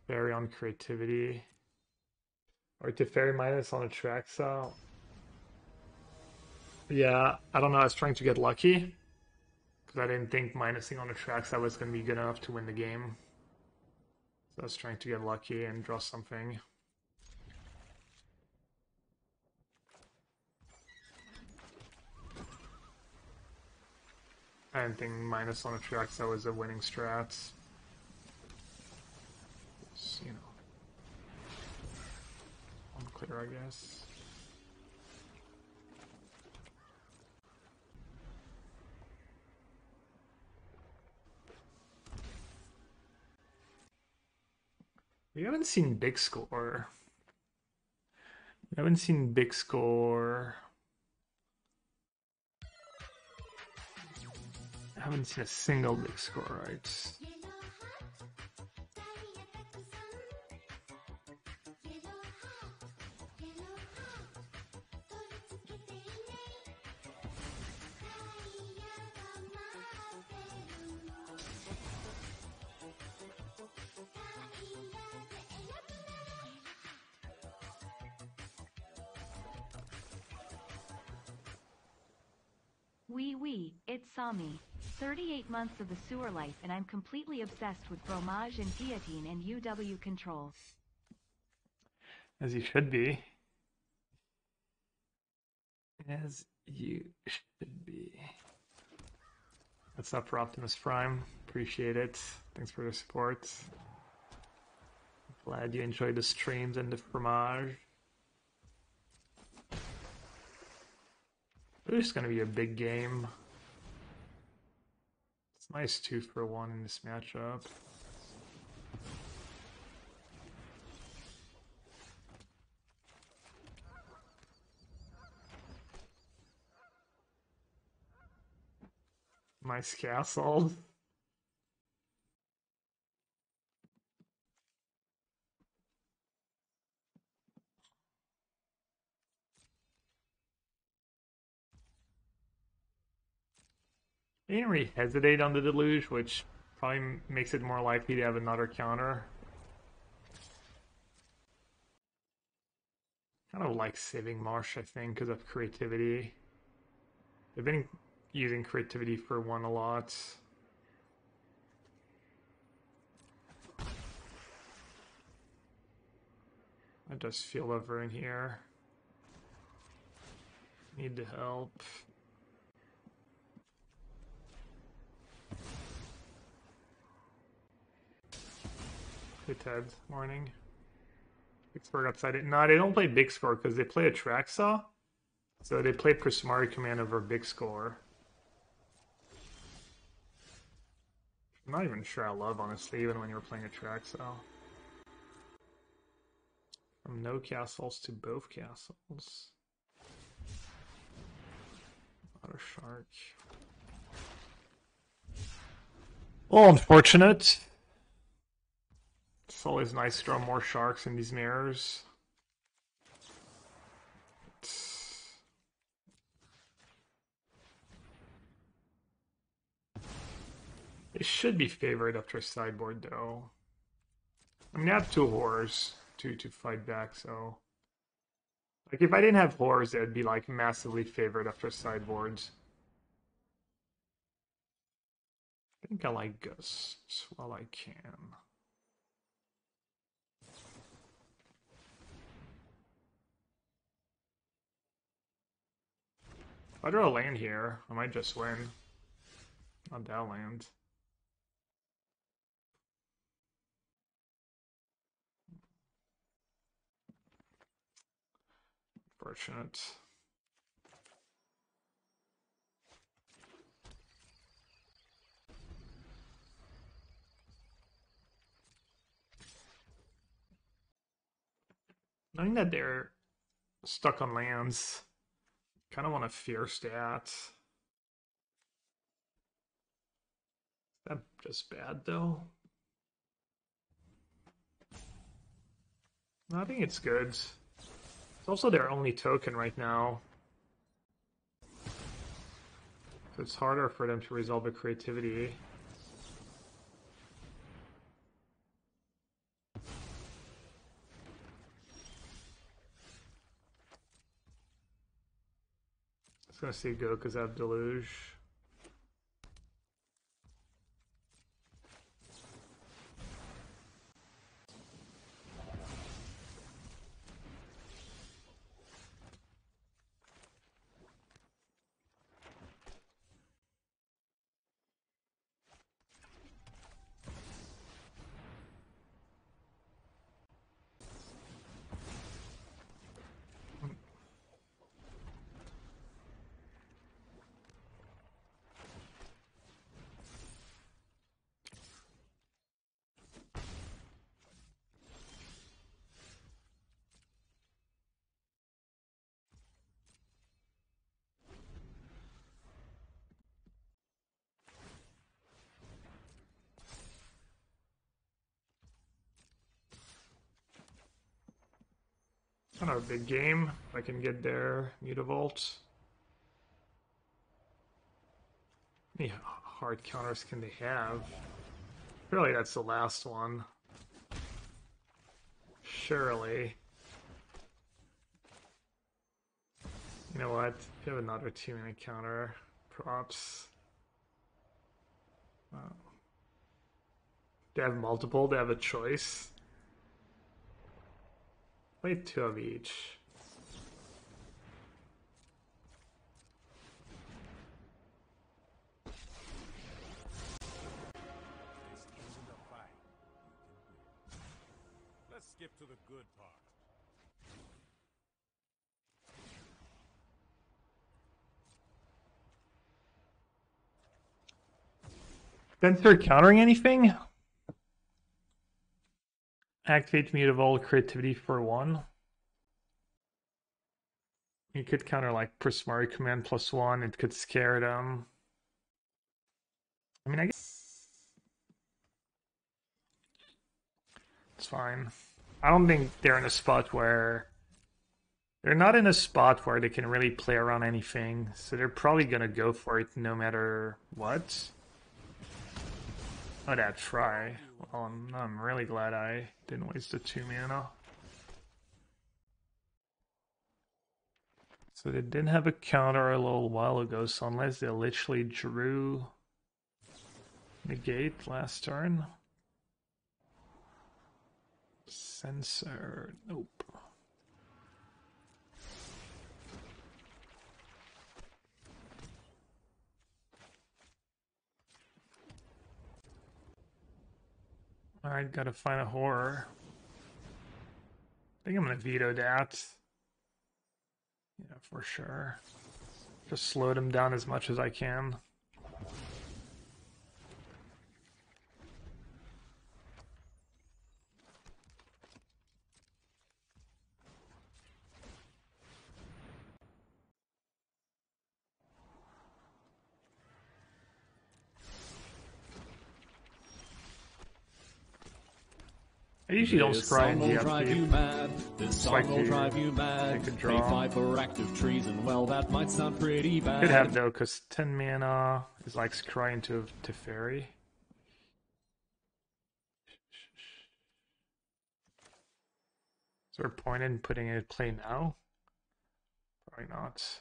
Teferi on creativity. Or Teferi minus on Atraxa. Yeah, I don't know. I was trying to get lucky. Because I didn't think minusing on Atraxa was going to be good enough to win the game. So I was trying to get lucky and draw something. I didn't think minus on Atraxa was a winning strat. It's, you know, unclear, I guess. We haven't seen big score. We haven't seen big score. I haven't seen a single big score, right? It's Sami. 38 months of the sewer life and I'm completely obsessed with fromage and guillotine and UW control. As you should be. As you should be. What's up for Optimus Prime? Appreciate it. Thanks for the support. Glad you enjoyed the streams and the fromage. It's gonna be a big game. It's nice 2-for-1 in this matchup. Nice castle. I didn't really hesitate on the Deluge, which probably makes it more likely to have another counter. Kind of like saving Marsh, I think, because of creativity. They've been using creativity for one a lot. I just feel over in here. Need the help. Hey Ted, morning. Big score outside it. No, they don't play big score because they play a track saw. So they play Prismari command over big score. I'm not even sure I love, honestly, even when you're playing a track saw. From no castles to both castles. Not a shark. Well, unfortunate. It's always nice to draw more sharks in these mirrors. They should be favored after sideboard, though. I mean, I have two horrors to fight back, so... Like, if I didn't have horrors, they'd be, like, massively favored after sideboards. I think I like Gust while I can. If I draw a land here, I might just win. Not that land. Fortunate. Knowing that they're stuck on lands, kind of want to fear stat. Is that just bad, though? No, I think it's good. It's also their only token right now. So it's harder for them to resolve the creativity. I was gonna say go because I have Deluge. Kind of a big game. If I can get there, Mutavault. How many hard counters can they have? Surely that's the last one. Surely. You know what? If you have another 2-minute counter, props. They have multiple, they have a choice. Play 2 of each. This isn't a fight. Let's skip to the good part. Then start countering anything? Activate Mutavault creativity for 1. You could counter like Prismari command +1, it could scare them. I mean, I guess it's fine. I don't think they're in a spot where... They're not in a spot where they can really play around anything, so they're probably gonna go for it no matter what. Oh, that try. Well, I'm really glad I didn't waste the 2 mana. So they didn't have a counter a little while ago, so unless they literally drew negate last turn. Censor, nope. Alright, gotta find a horror. think I'm gonna veto that. Yeah, for sure. Just slow them down as much as I can. I usually don't scry in the upkeep. This like song will to drive you mad. take a Pay draw. 5 for active treason. Well, that might sound pretty bad. Could have though, because 10 mana is like scrying to Teferi. Is there a point in putting it in play now? Probably not.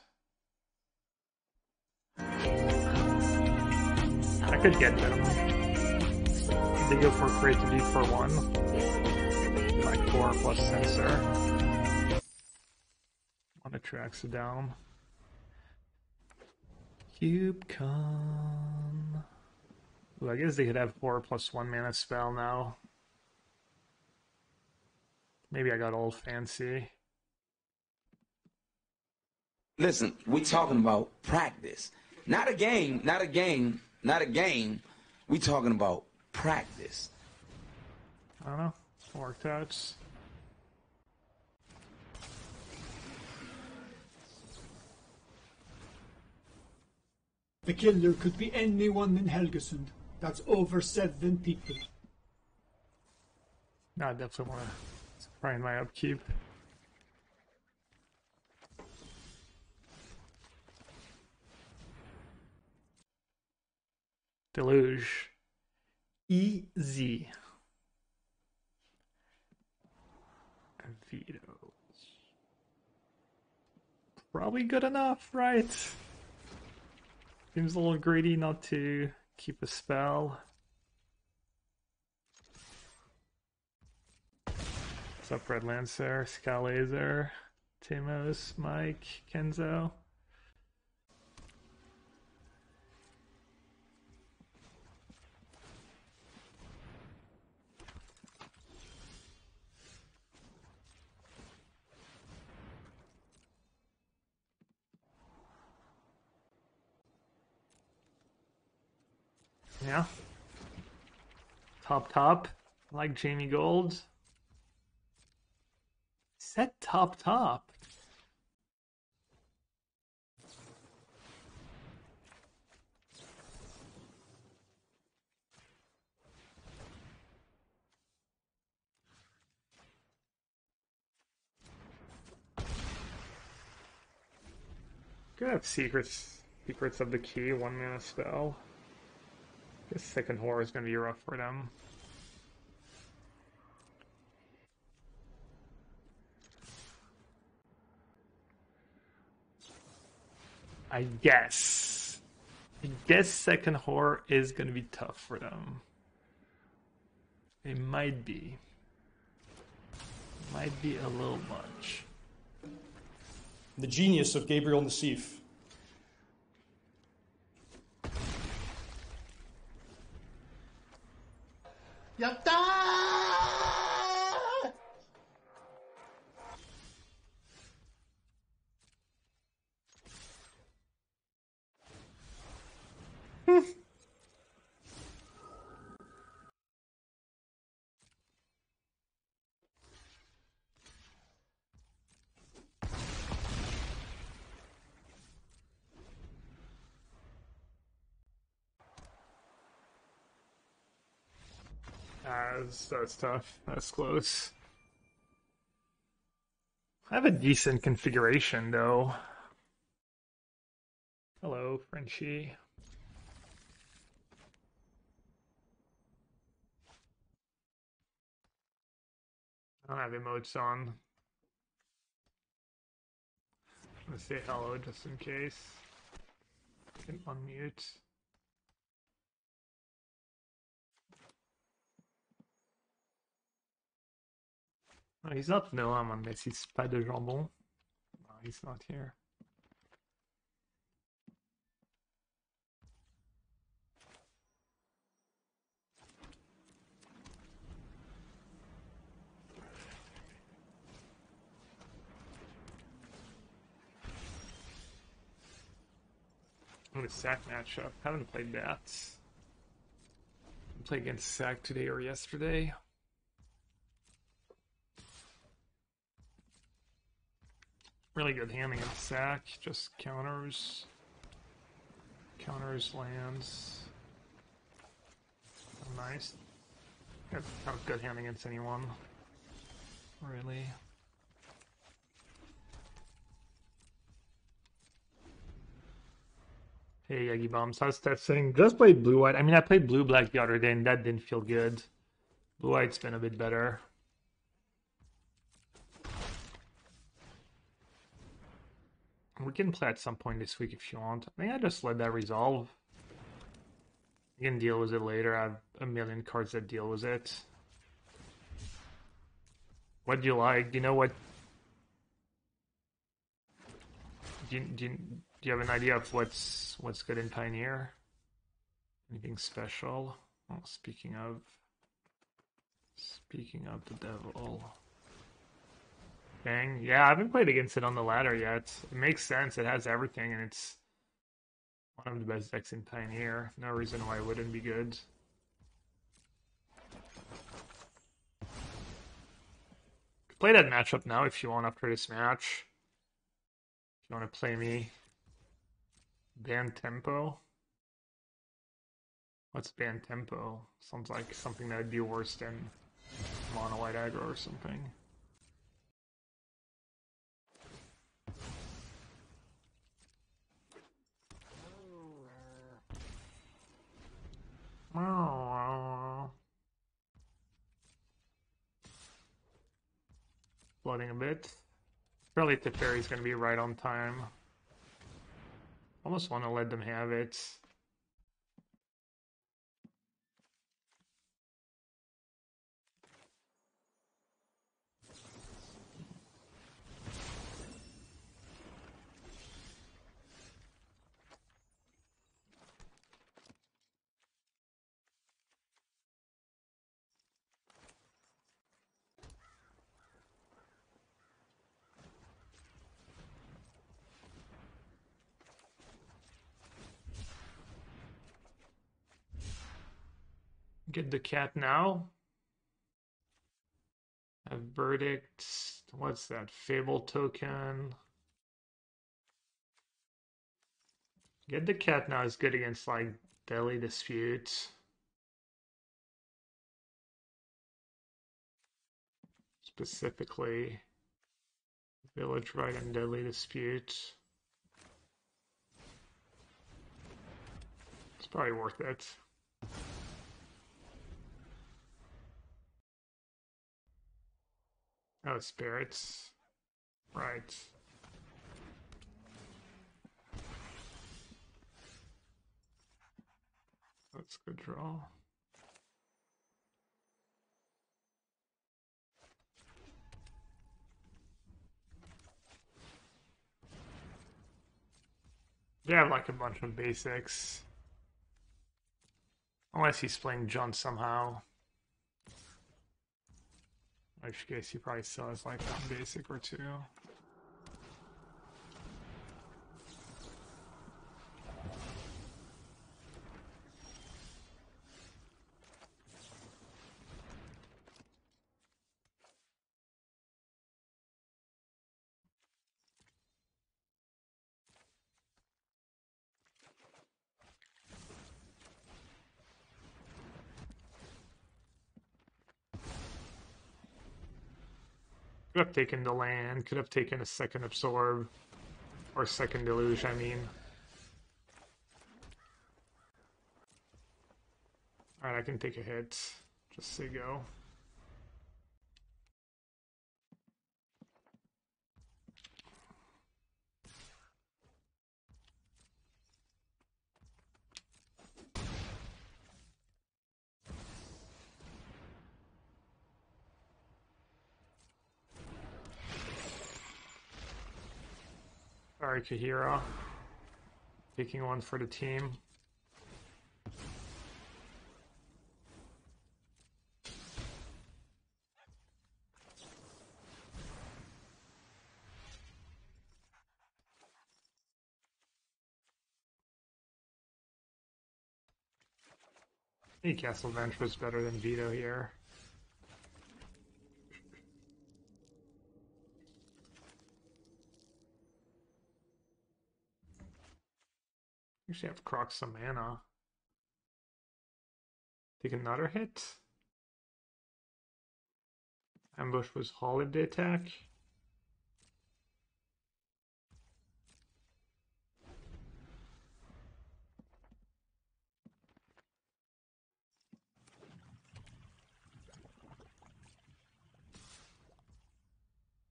I could get them. They go for creativity for 1. Like 4 plus sensor. One attracts it down. CubeCon. Ooh, I guess they could have 4 plus 1 mana spell now. Maybe I got old fancy. Listen, we talking about practice. Not a game, not a game, not a game. We talking about practice. I don't know. Worked out. The killer could be anyone in Helgesund. That's over 7 people. No, I definitely want to scry in my upkeep. Deluge. Easy. Veto. Probably good enough, right? Seems a little greedy not to keep a spell. What's up, Red Lancer, Scalazer, Timos, Mike, Kenzo? Yeah. Top. Like Jamie Gold. Set top. Could have secrets of the key, 1 mana spell. This second horror is gonna be rough for them. I guess second horror is gonna be tough for them. It might be. Might be a little much. The genius of Gabriel Nassif. That's tough. That's close. I have a decent configuration, though. Hello, Frenchie. I don't have emotes on. I'm gonna say hello just in case. I can unmute. No, he's not Noam unless he's pas de jambon. No, he's not here. The Sack matchup. Haven't played that. Played against Sack today or yesterday. Really good hand against Sack. Just counters. Counters, lands. Oh, nice. That's not a good hand against anyone. Really. Hey, Yagi Bombs, how's testing? Just played blue-white. I mean, I played blue-black the other day, and that didn't feel good. Blue-white's been a bit better. We can play at some point this week if you want. I think I just let that resolve. You can deal with it later. I have a million cards that deal with it. What do you like? Do you know what... Do you have an idea of what's good in Pioneer? Anything special? Oh, speaking of the devil. Bang. Yeah, I haven't played against it on the ladder yet. It makes sense. It has everything, and it's one of the best decks in Pioneer. No reason why it wouldn't be good. Could play that matchup now if you want after this match. If you want to play me. Ban tempo. What's ban tempo? Sounds like something that would be worse than mono white aggro or something. Flooding a bit. Probably Teferi's gonna be right on time. Almost want to let them have it. Get the cat now. A verdict. What's that? Fable token. Get the cat now is good against like Deadly Dispute. Specifically Village Right and Deadly Dispute. It's probably worth it. Oh, spirits. Right. That's a good draw. They have like a bunch of basics. Unless he's playing John somehow. In which case he probably still has like one basic or two. Could have taken the land, could have taken a second absorb, or second deluge, I mean. Alright, I can take a hit. Just say go. Sorry, Kahira. Taking one for the team. I think Castle Venture is better than Veto here. Actually have Croc some mana. Take another hit. Ambush was holiday attack.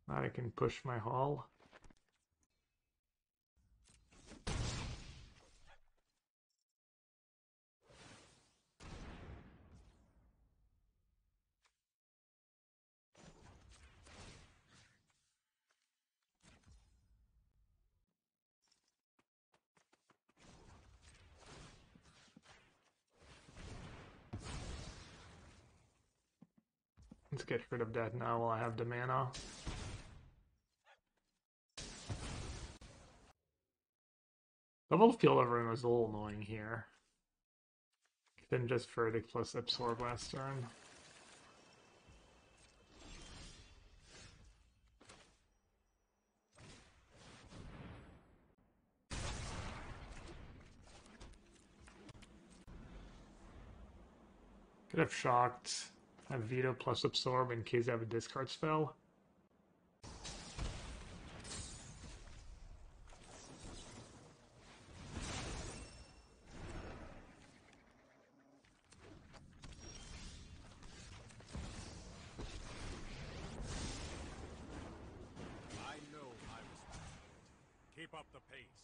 Now I can push my haul. Let's get rid of that now while I have the mana. Double Field of Ruin was a little annoying here. Then just Verdict plus Absorb last turn. Could have shocked. Have Veto plus Absorb in case I have a discard spell. I know my responsibility. Keep up the pace.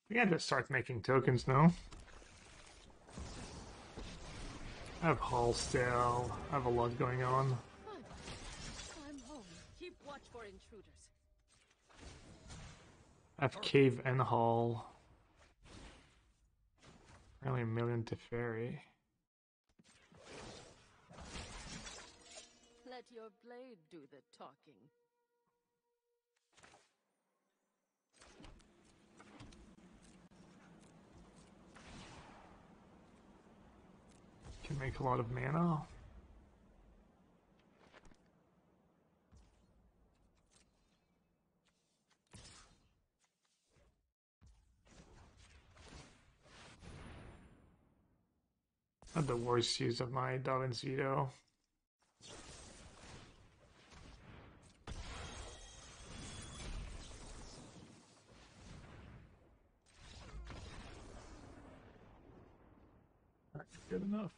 We gotta just start making tokens now. I have Hall still. I have a lot going on. I'm home. Keep watch for intruders. I have Cave and Hall. Only a million to Fairy. Let your blade do the talking. Can make a lot of mana. Not the worst use of my Darwin's Veto. Alright, good enough.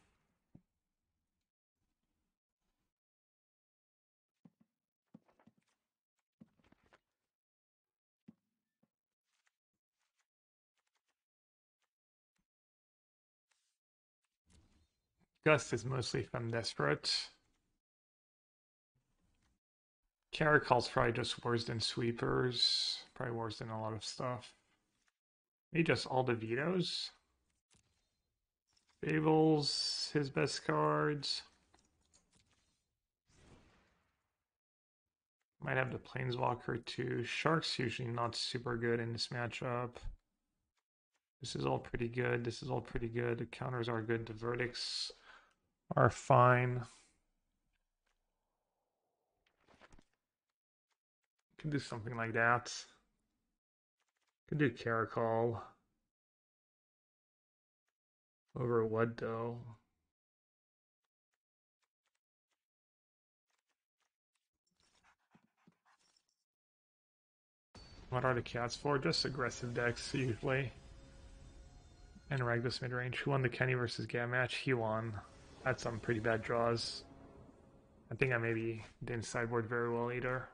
Gust is mostly if I'm desperate. Caracol's probably just worse than Sweepers. Probably worse than a lot of stuff. Maybe just all the vetoes. Fables, his best cards. Might have the Planeswalker too. Shark's usually not super good in this matchup. This is all pretty good. This is all pretty good. The counters are good. The verdicts are fine. Can do something like that. Can do Caracol. Over what though? What are the cats for? Just aggressive decks usually. And Ragdos midrange. Who won the Kenny versus Gam match? He won. Had some pretty bad draws. I think I maybe didn't sideboard very well either.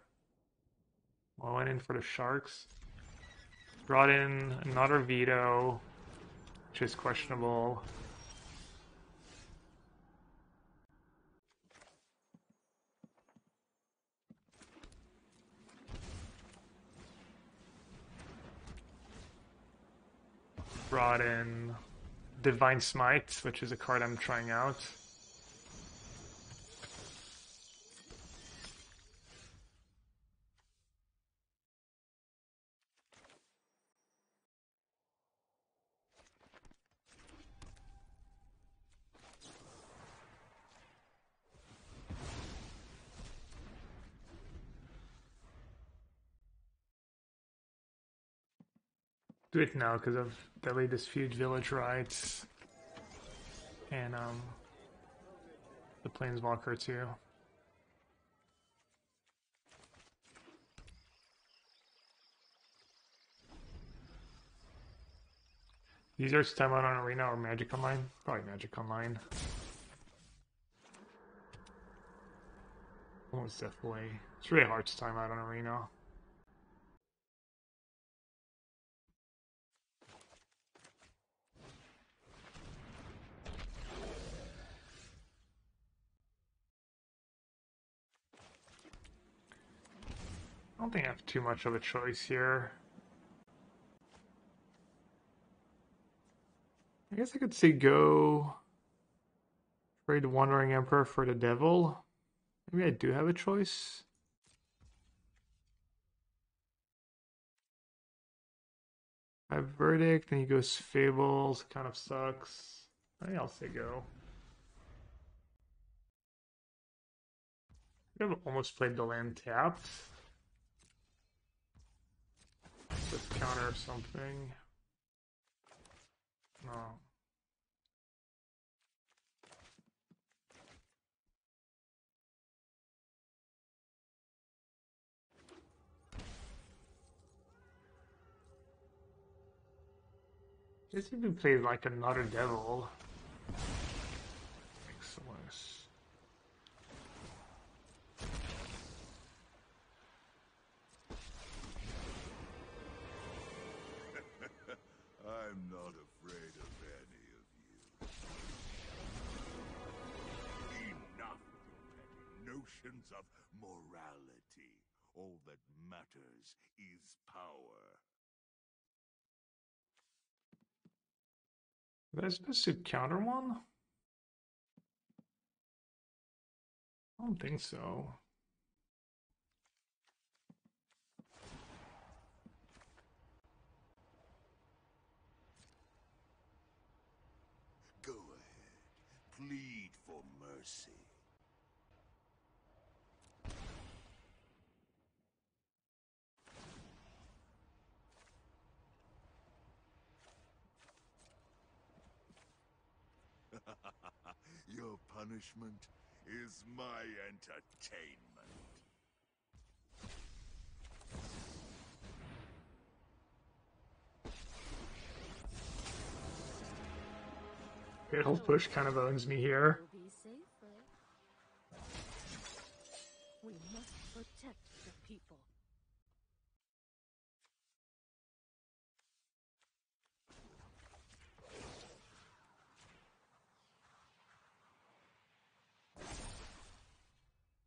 Well, I went in for the Sharks. Brought in another veto, which is questionable. brought in Divine Smite, which is a card I'm trying out. Do it now because of the latest feud village rights and the Planeswalker too. These are time out on Arena or Magic Online? Probably Magic Online. Almost definitely. It's really hard to time out on Arena. I don't think I have too much of a choice here. I guess I could say go trade the Wandering Emperor for the Devil. Maybe I do have a choice. I have Verdict, then he goes Fables, kind of sucks. I think I'll say go. I've almost played the land tapped. Just counter something. No. Guess if we played like another devil. Makes sense. I'm not afraid of any of you. Enough petty notions of morality. All that matters is power. Was I supposed to counter one? I don't think so. Go ahead. Plead for mercy. Your punishment is my entertainment. Fatal Push kind of owns me here. We'll be safer. We must protect the people.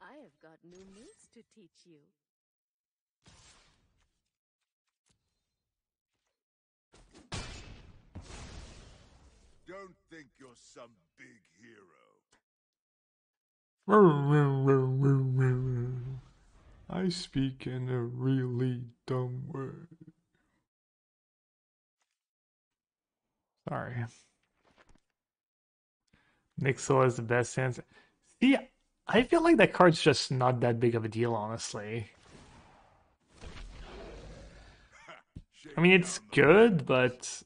I have got new moves to teach you. Don't think you're some big hero. I speak in a really dumb way. Sorry. Nixel is the best sense. See, I feel like that card's just not that big of a deal, honestly. I mean, it's good, but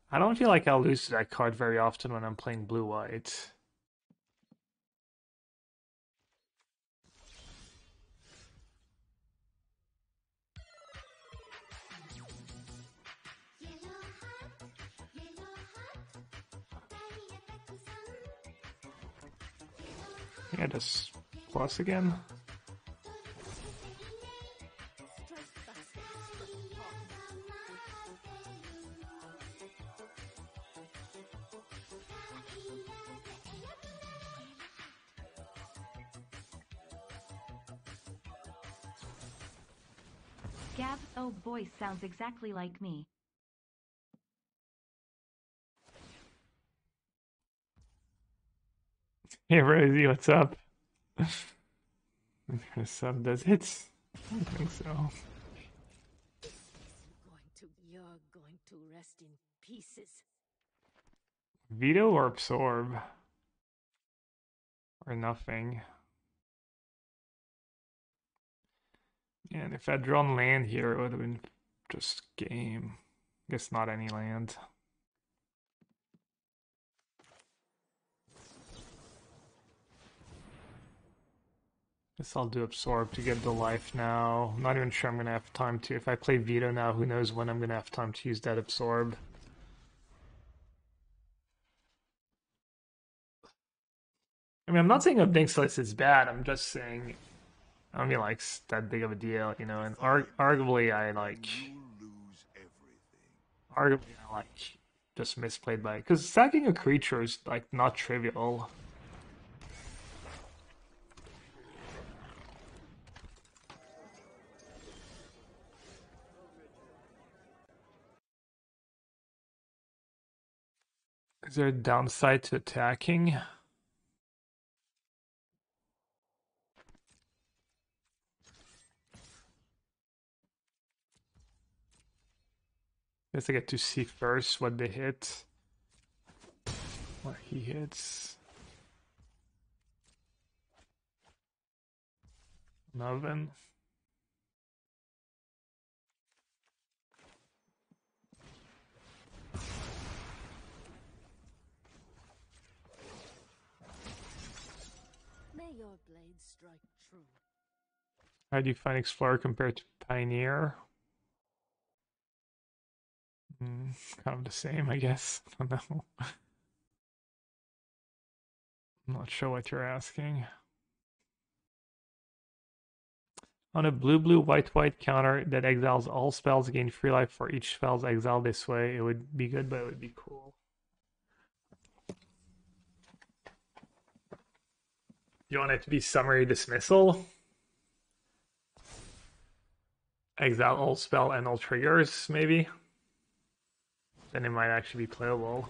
I don't feel like I'll lose to that card very often when I'm playing blue-white. Yeah, just plus again. Gab's voice sounds exactly like me. Hey Rosie, what's up? Her sub does hits? I don't think so. You're going to rest in pieces. Veto or absorb? Or nothing. And if I'd drawn land here, it would have been just game. Guess not any land. Guess I'll do absorb to get the life now. I'm not even sure I'm gonna have time to. If I play veto now, who knows when I'm gonna have time to use that absorb. I mean, I'm not saying a big slice is bad. I'm just saying I don't feel like it's that big of a deal, you know. And arguably, I like just misplayed by because sacking a creature is like not trivial. Is there a downside to attacking? Guess I get to see first what they hit. What he hits. 11. May your blade strike true. How do you find Explorer compared to Pioneer? Kind of the same, I guess. I don't know. I'm not sure what you're asking. On a blue-blue, white-white counter that exiles all spells, gain free life for each spell's exiled this way. It would be good, but it would be cool. You want it to be summary dismissal? Exile all spell and all triggers, maybe? Then it might actually be playable.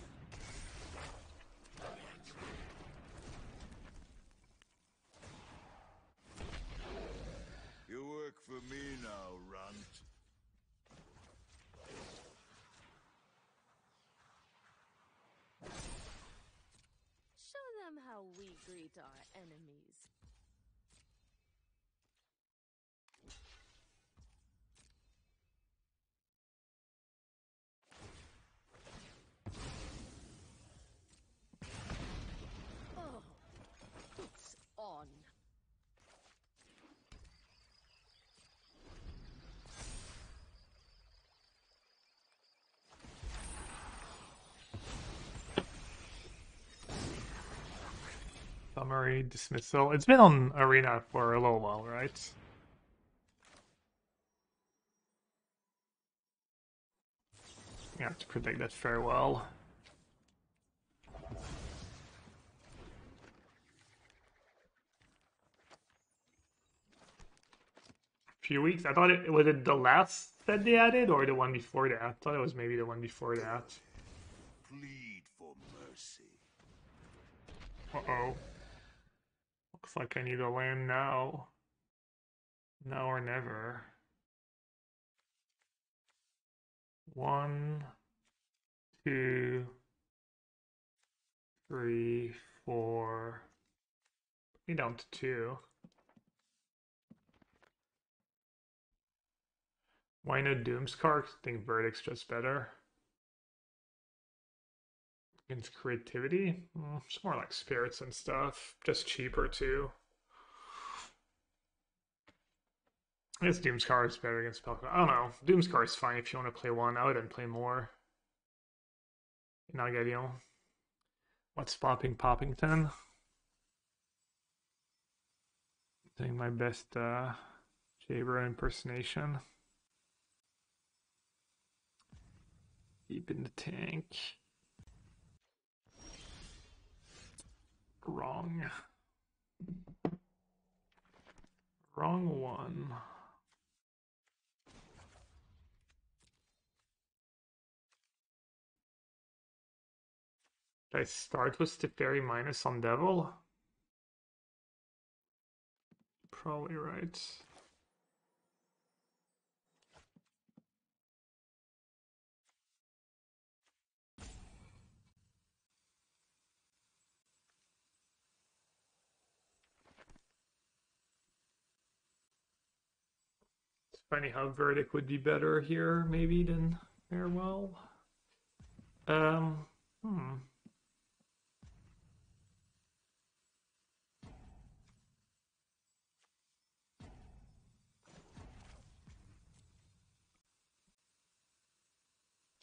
You work for me now, runt. Show them how we greet our enemies. Oh, it's on. Summary dismissal. It's been on Arena for a little while, right? You have to predict that farewell. Few weeks. I thought it was it the last that they added or the one before that. I thought it was maybe the one before that. Plead for mercy. Uh-oh. Looks like I need a land now. Now or never. 1, 2, 3, 4. Put me down to 2. Why no Doomscar? I think Verdict's just better. Against creativity? It's more like spirits and stuff. Just cheaper too. I guess Doomscar is better against Spellcraft. I don't know. Doomscar is fine if you want to play one. I wouldn't play more. Gabriel. What's Poppington? Doing my best Jabra impersonation. Deep in the tank. Wrong. Wrong one. Did I start with Teferi minus on Devil? Probably right. It's funny how Verdict would be better here, maybe, than Farewell. Hmm.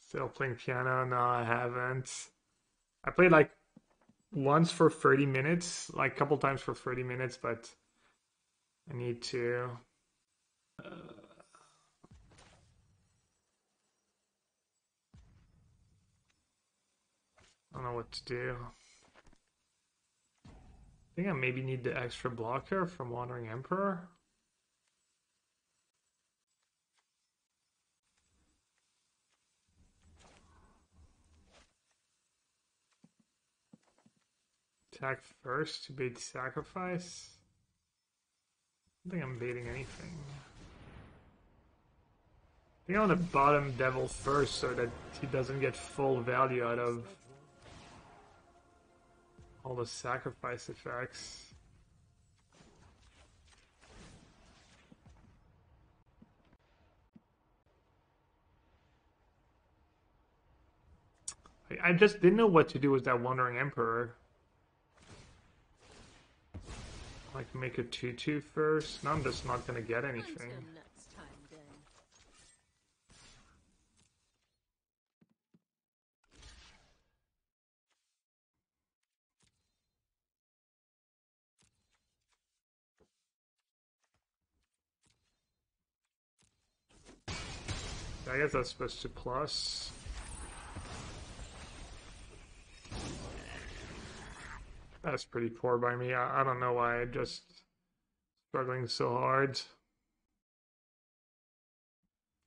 Still playing piano? No, I haven't. I played like once for 30 minutes, like a couple times for 30 minutes, but I need to. I don't know what to do. I think I maybe need the extra blocker from Wandering Emperor. Attack first to bait sacrifice. I don't think I'm baiting anything. I think I want to bottom Devil first so that he doesn't get full value out of all the sacrifice effects. I just didn't know what to do with that Wandering Emperor. Like make a 2/2 first. Now I'm just not gonna get anything. Until next time, then. I guess that's supposed to plus. That's pretty poor by me. I don't know why I'm just struggling so hard.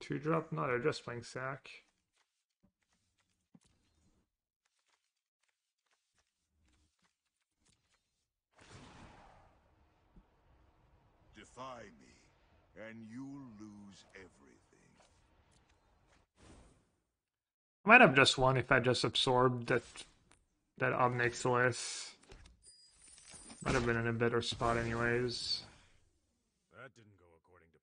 2-drop? No, they're just playing sack. Defy me, and you'll lose everything. I might have just won if I just absorbed that Obnixilis. Might have been in a better spot anyways. That didn't go according to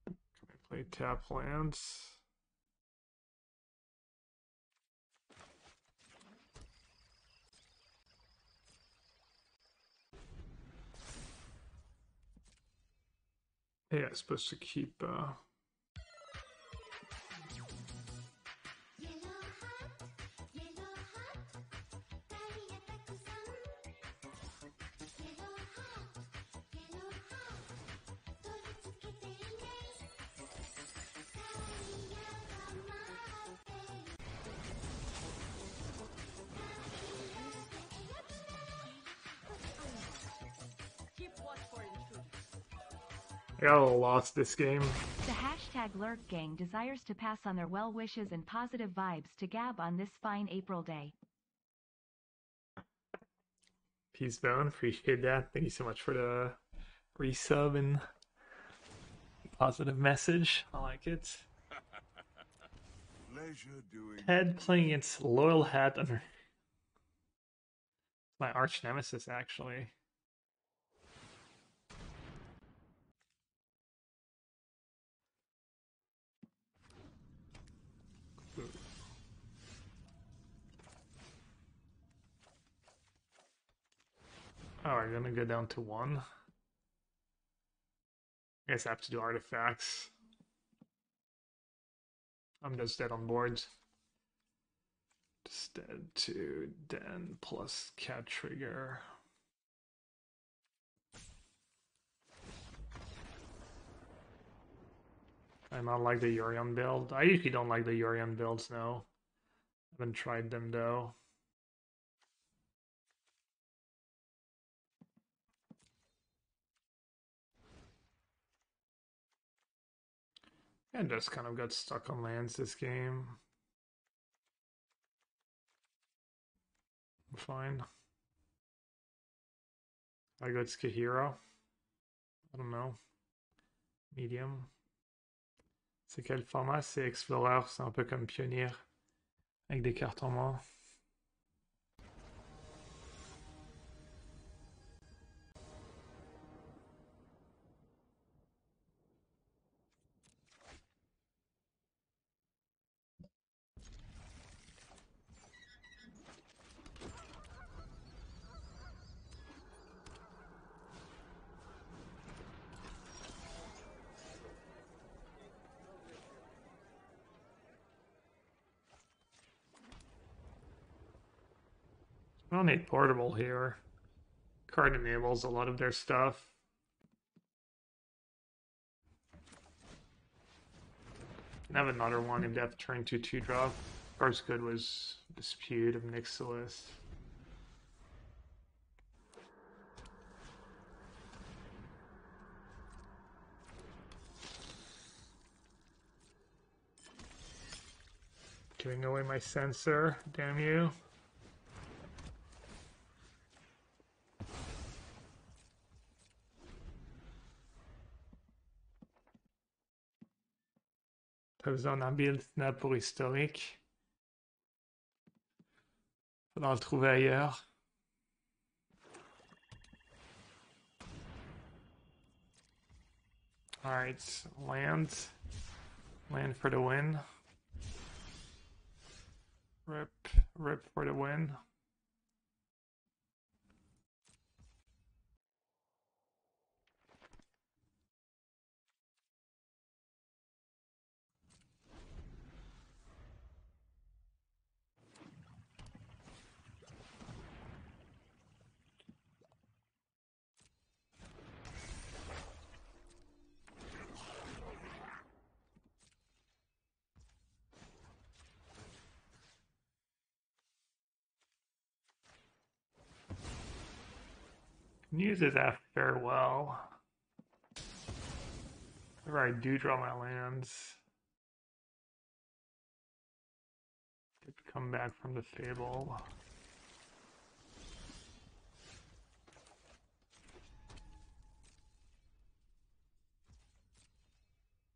plan. Play tap lands. Yeah, supposed to keep Keep watch for intruders. I got a little lost this game. The hashtag Lurk Gang desires to pass on their well wishes and positive vibes to Gab on this fine April day. Peace Bone, appreciate that. Thank you so much for the resub and positive message. I like it. Pleasure doing. Ted playing against Loyal Hat under my arch nemesis, actually. Oh, we're gonna go down to 1. I guess I have to do artifacts. I'm just dead on boards. Just dead to Den plus cat trigger. I not like the Yorion build. I usually don't like the Yorion builds, no. Haven't tried them though. And just kind of got stuck on lands this game. Fine. I go Skihiro. I don't know. Medium. C'est quel format? C'est Explorer, c'est un peu comme Pionnier. Avec des cartes en main. I don't need portable here. Card enables a lot of their stuff. Can have another one if they have turn 2 drop. Card's good was Dispute of Nixilis. Giving away my sensor, damn you. T'as besoin d'un build snap pour historique. Faudra le trouver ailleurs. Alright, land. Land for the win. Rip for the win. Use it as farewell. Whenever I do draw my lands, come back from the Fable.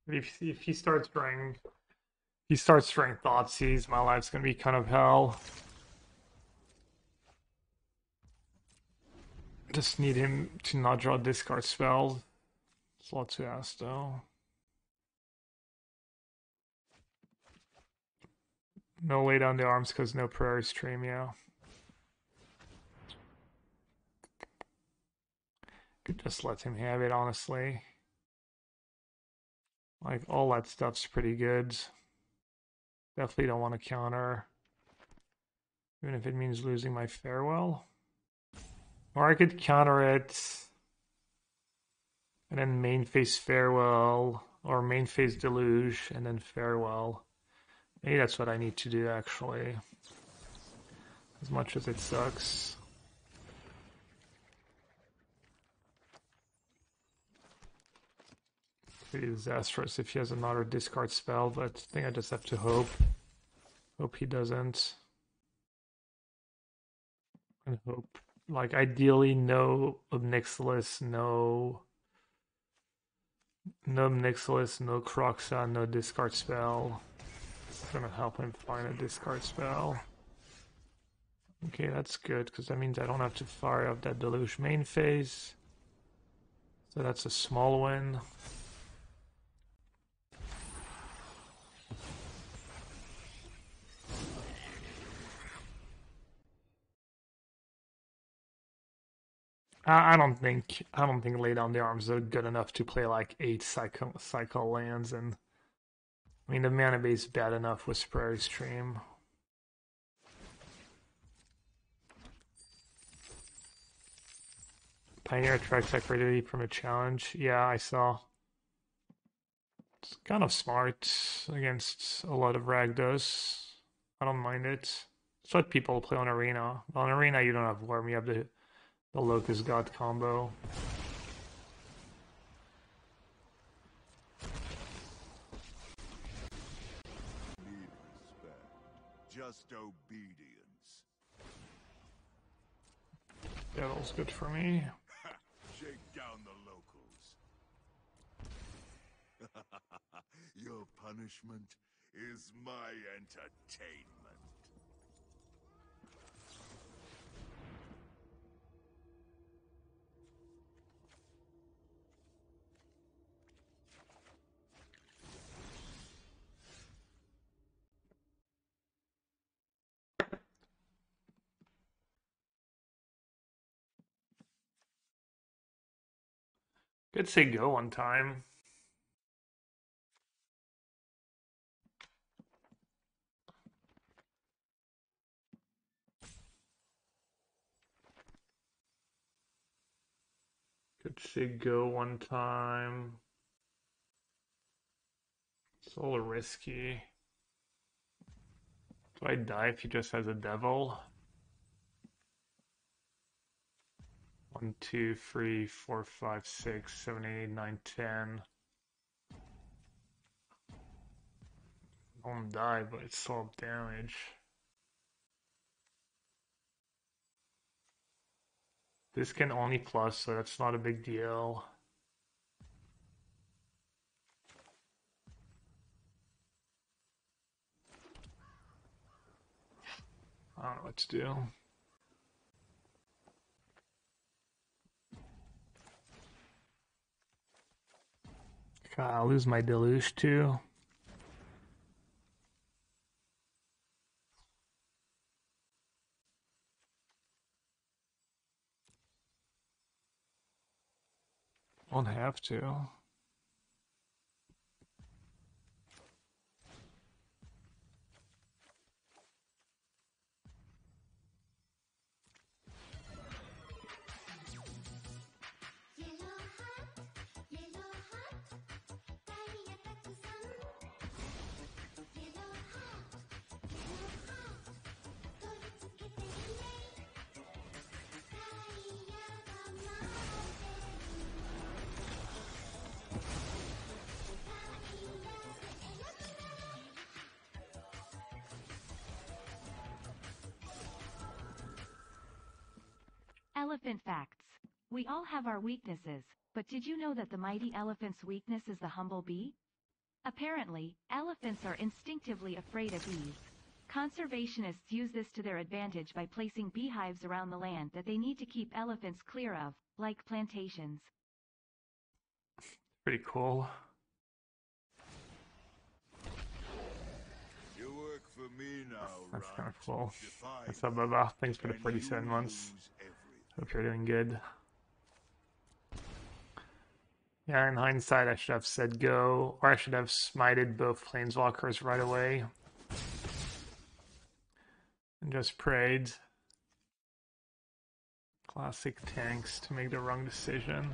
If he starts drawing, Thoughtseize, my life's gonna be kind of hell. Just need him to not draw discard spells. It's a lot to ask though. No lay down the arms because no Prairie Stream, yeah. Could just let him have it, honestly. Like, all that stuff's pretty good. Definitely don't want to counter. Even if it means losing my farewell. Or I could counter it. And then main phase farewell. Or main phase deluge. And then farewell. Maybe that's what I need to do, actually. As much as it sucks. Pretty disastrous if he has another discard spell, but I think I just have to hope. Hope he doesn't. And hope. Like, ideally, no Obnixilis, no Obnixilis, no Croxa, no discard spell. It's gonna help him find a discard spell. Okay, that's good, because that means I don't have to fire up that Deluge main phase. So that's a small win. I don't think Lay Down the Arms are good enough to play like 8 cycle lands, and I mean the mana base bad enough with Prairie Stream. Pioneer attracts activity from a challenge. Yeah, I saw. It's kind of smart against a lot of Ragdos. I don't mind it. It's what people play on Arena. On Arena you don't have Worm, you have the Locust God combo. just obedience. Devil's good for me. Shake down the locals. Your punishment is my entertainment. Could say go one time. Could say go one time. It's a little risky. Do I die if he just has a devil? 1, 2, 3, 4, 5, 6, 7, 8, 9, 10. I won't die, but it's still damage. This can only plus, so that's not a big deal. I don't know what to do. I'll lose my deluge too. Won't have to. Elephant facts. We all have our weaknesses, but did you know that the mighty elephant's weakness is the humble bee? Apparently, elephants are instinctively afraid of bees. Conservationists use this to their advantage by placing beehives around the land that they need to keep elephants clear of, like plantations. Pretty cool. You work for me now, That's right? kind of cool. Defy What's up, Baba? Thanks for the and 47 you months. lose everything. Hope you're doing good. Yeah, in hindsight, I should have said go, or I should have smited both planeswalkers right away. And just prayed. Classic tanks to make the wrong decision.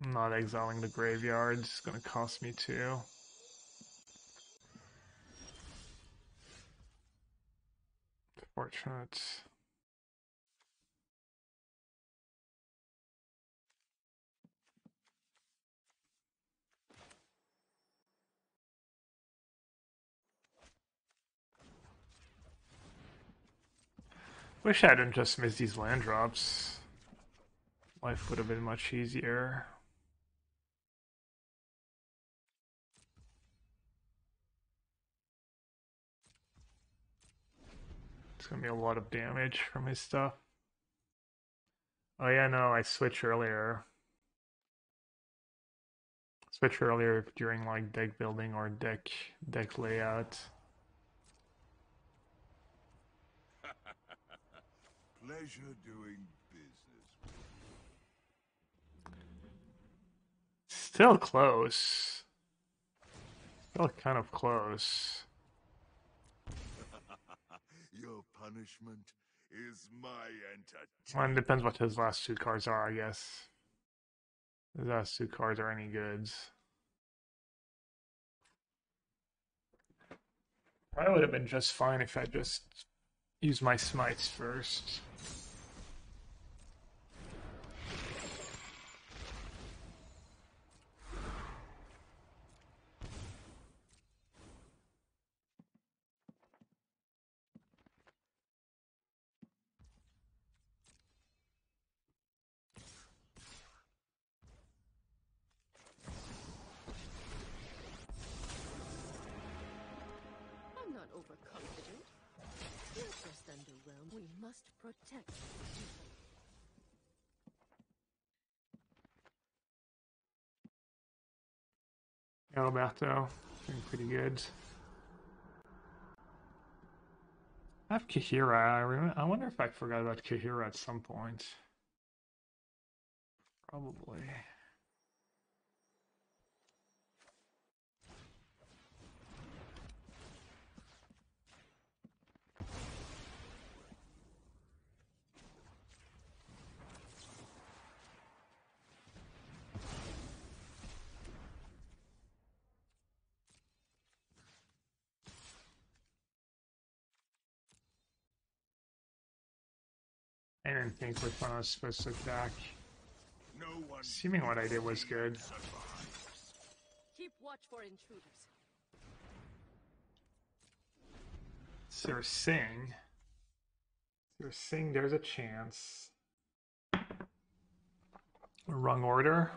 I'm not exiling the graveyard, it's gonna cost me 2. Fortunate. Wish I hadn't just missed these land drops. Life would have been much easier. It's gonna be a lot of damage from his stuff. Oh yeah, no, I switched earlier. Switch earlier during like deck building or deck layout. Pleasure doing business. Still close. Still kind of close. Your punishment is my entertainment. Well, it depends what his last 2 cards are, I guess. His last 2 cards are any goods. Probably would have been just fine if I just used my smites first. must protect my people. Alberto, doing pretty good. I have Kahira. I wonder if I forgot about Kahira at some point. Probably. I didn't think which one I was supposed to attack. No one Assuming what I did was good. Keep watch for intruders. Sir Sing. Sir Sing, there's a chance. Wrong order.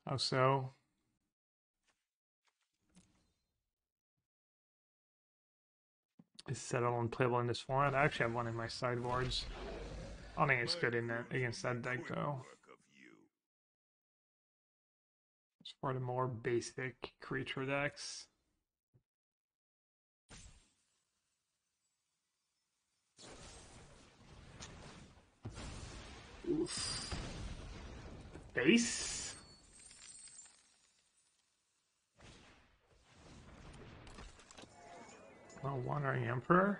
How so? Is Settle unplayable in this format? I actually have one in my sideboards. I don't think it's good in that against that deck though. It's for the more basic creature decks. Oof. Base? Oh, Wandering Emperor?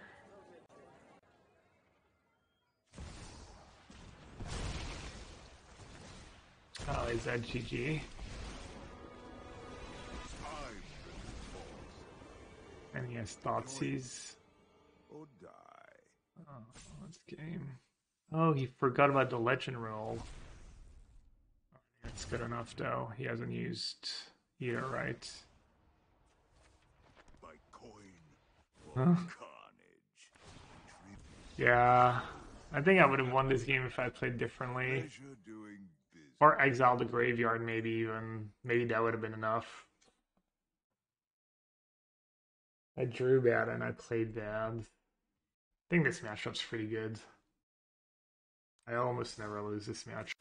Oh, is that GG? And he has Thoughtseize. or die. Oh, that's game. Oh, he forgot about the legend roll. That's good enough, though. He hasn't used either, right? By coin Huh? carnage. Yeah, I think I would have won this game if I played differently. Pleasure doing business. Or exile the graveyard, maybe even. Maybe that would have been enough. I drew bad and I played bad. I think this matchup's pretty good. I almost never lose this match.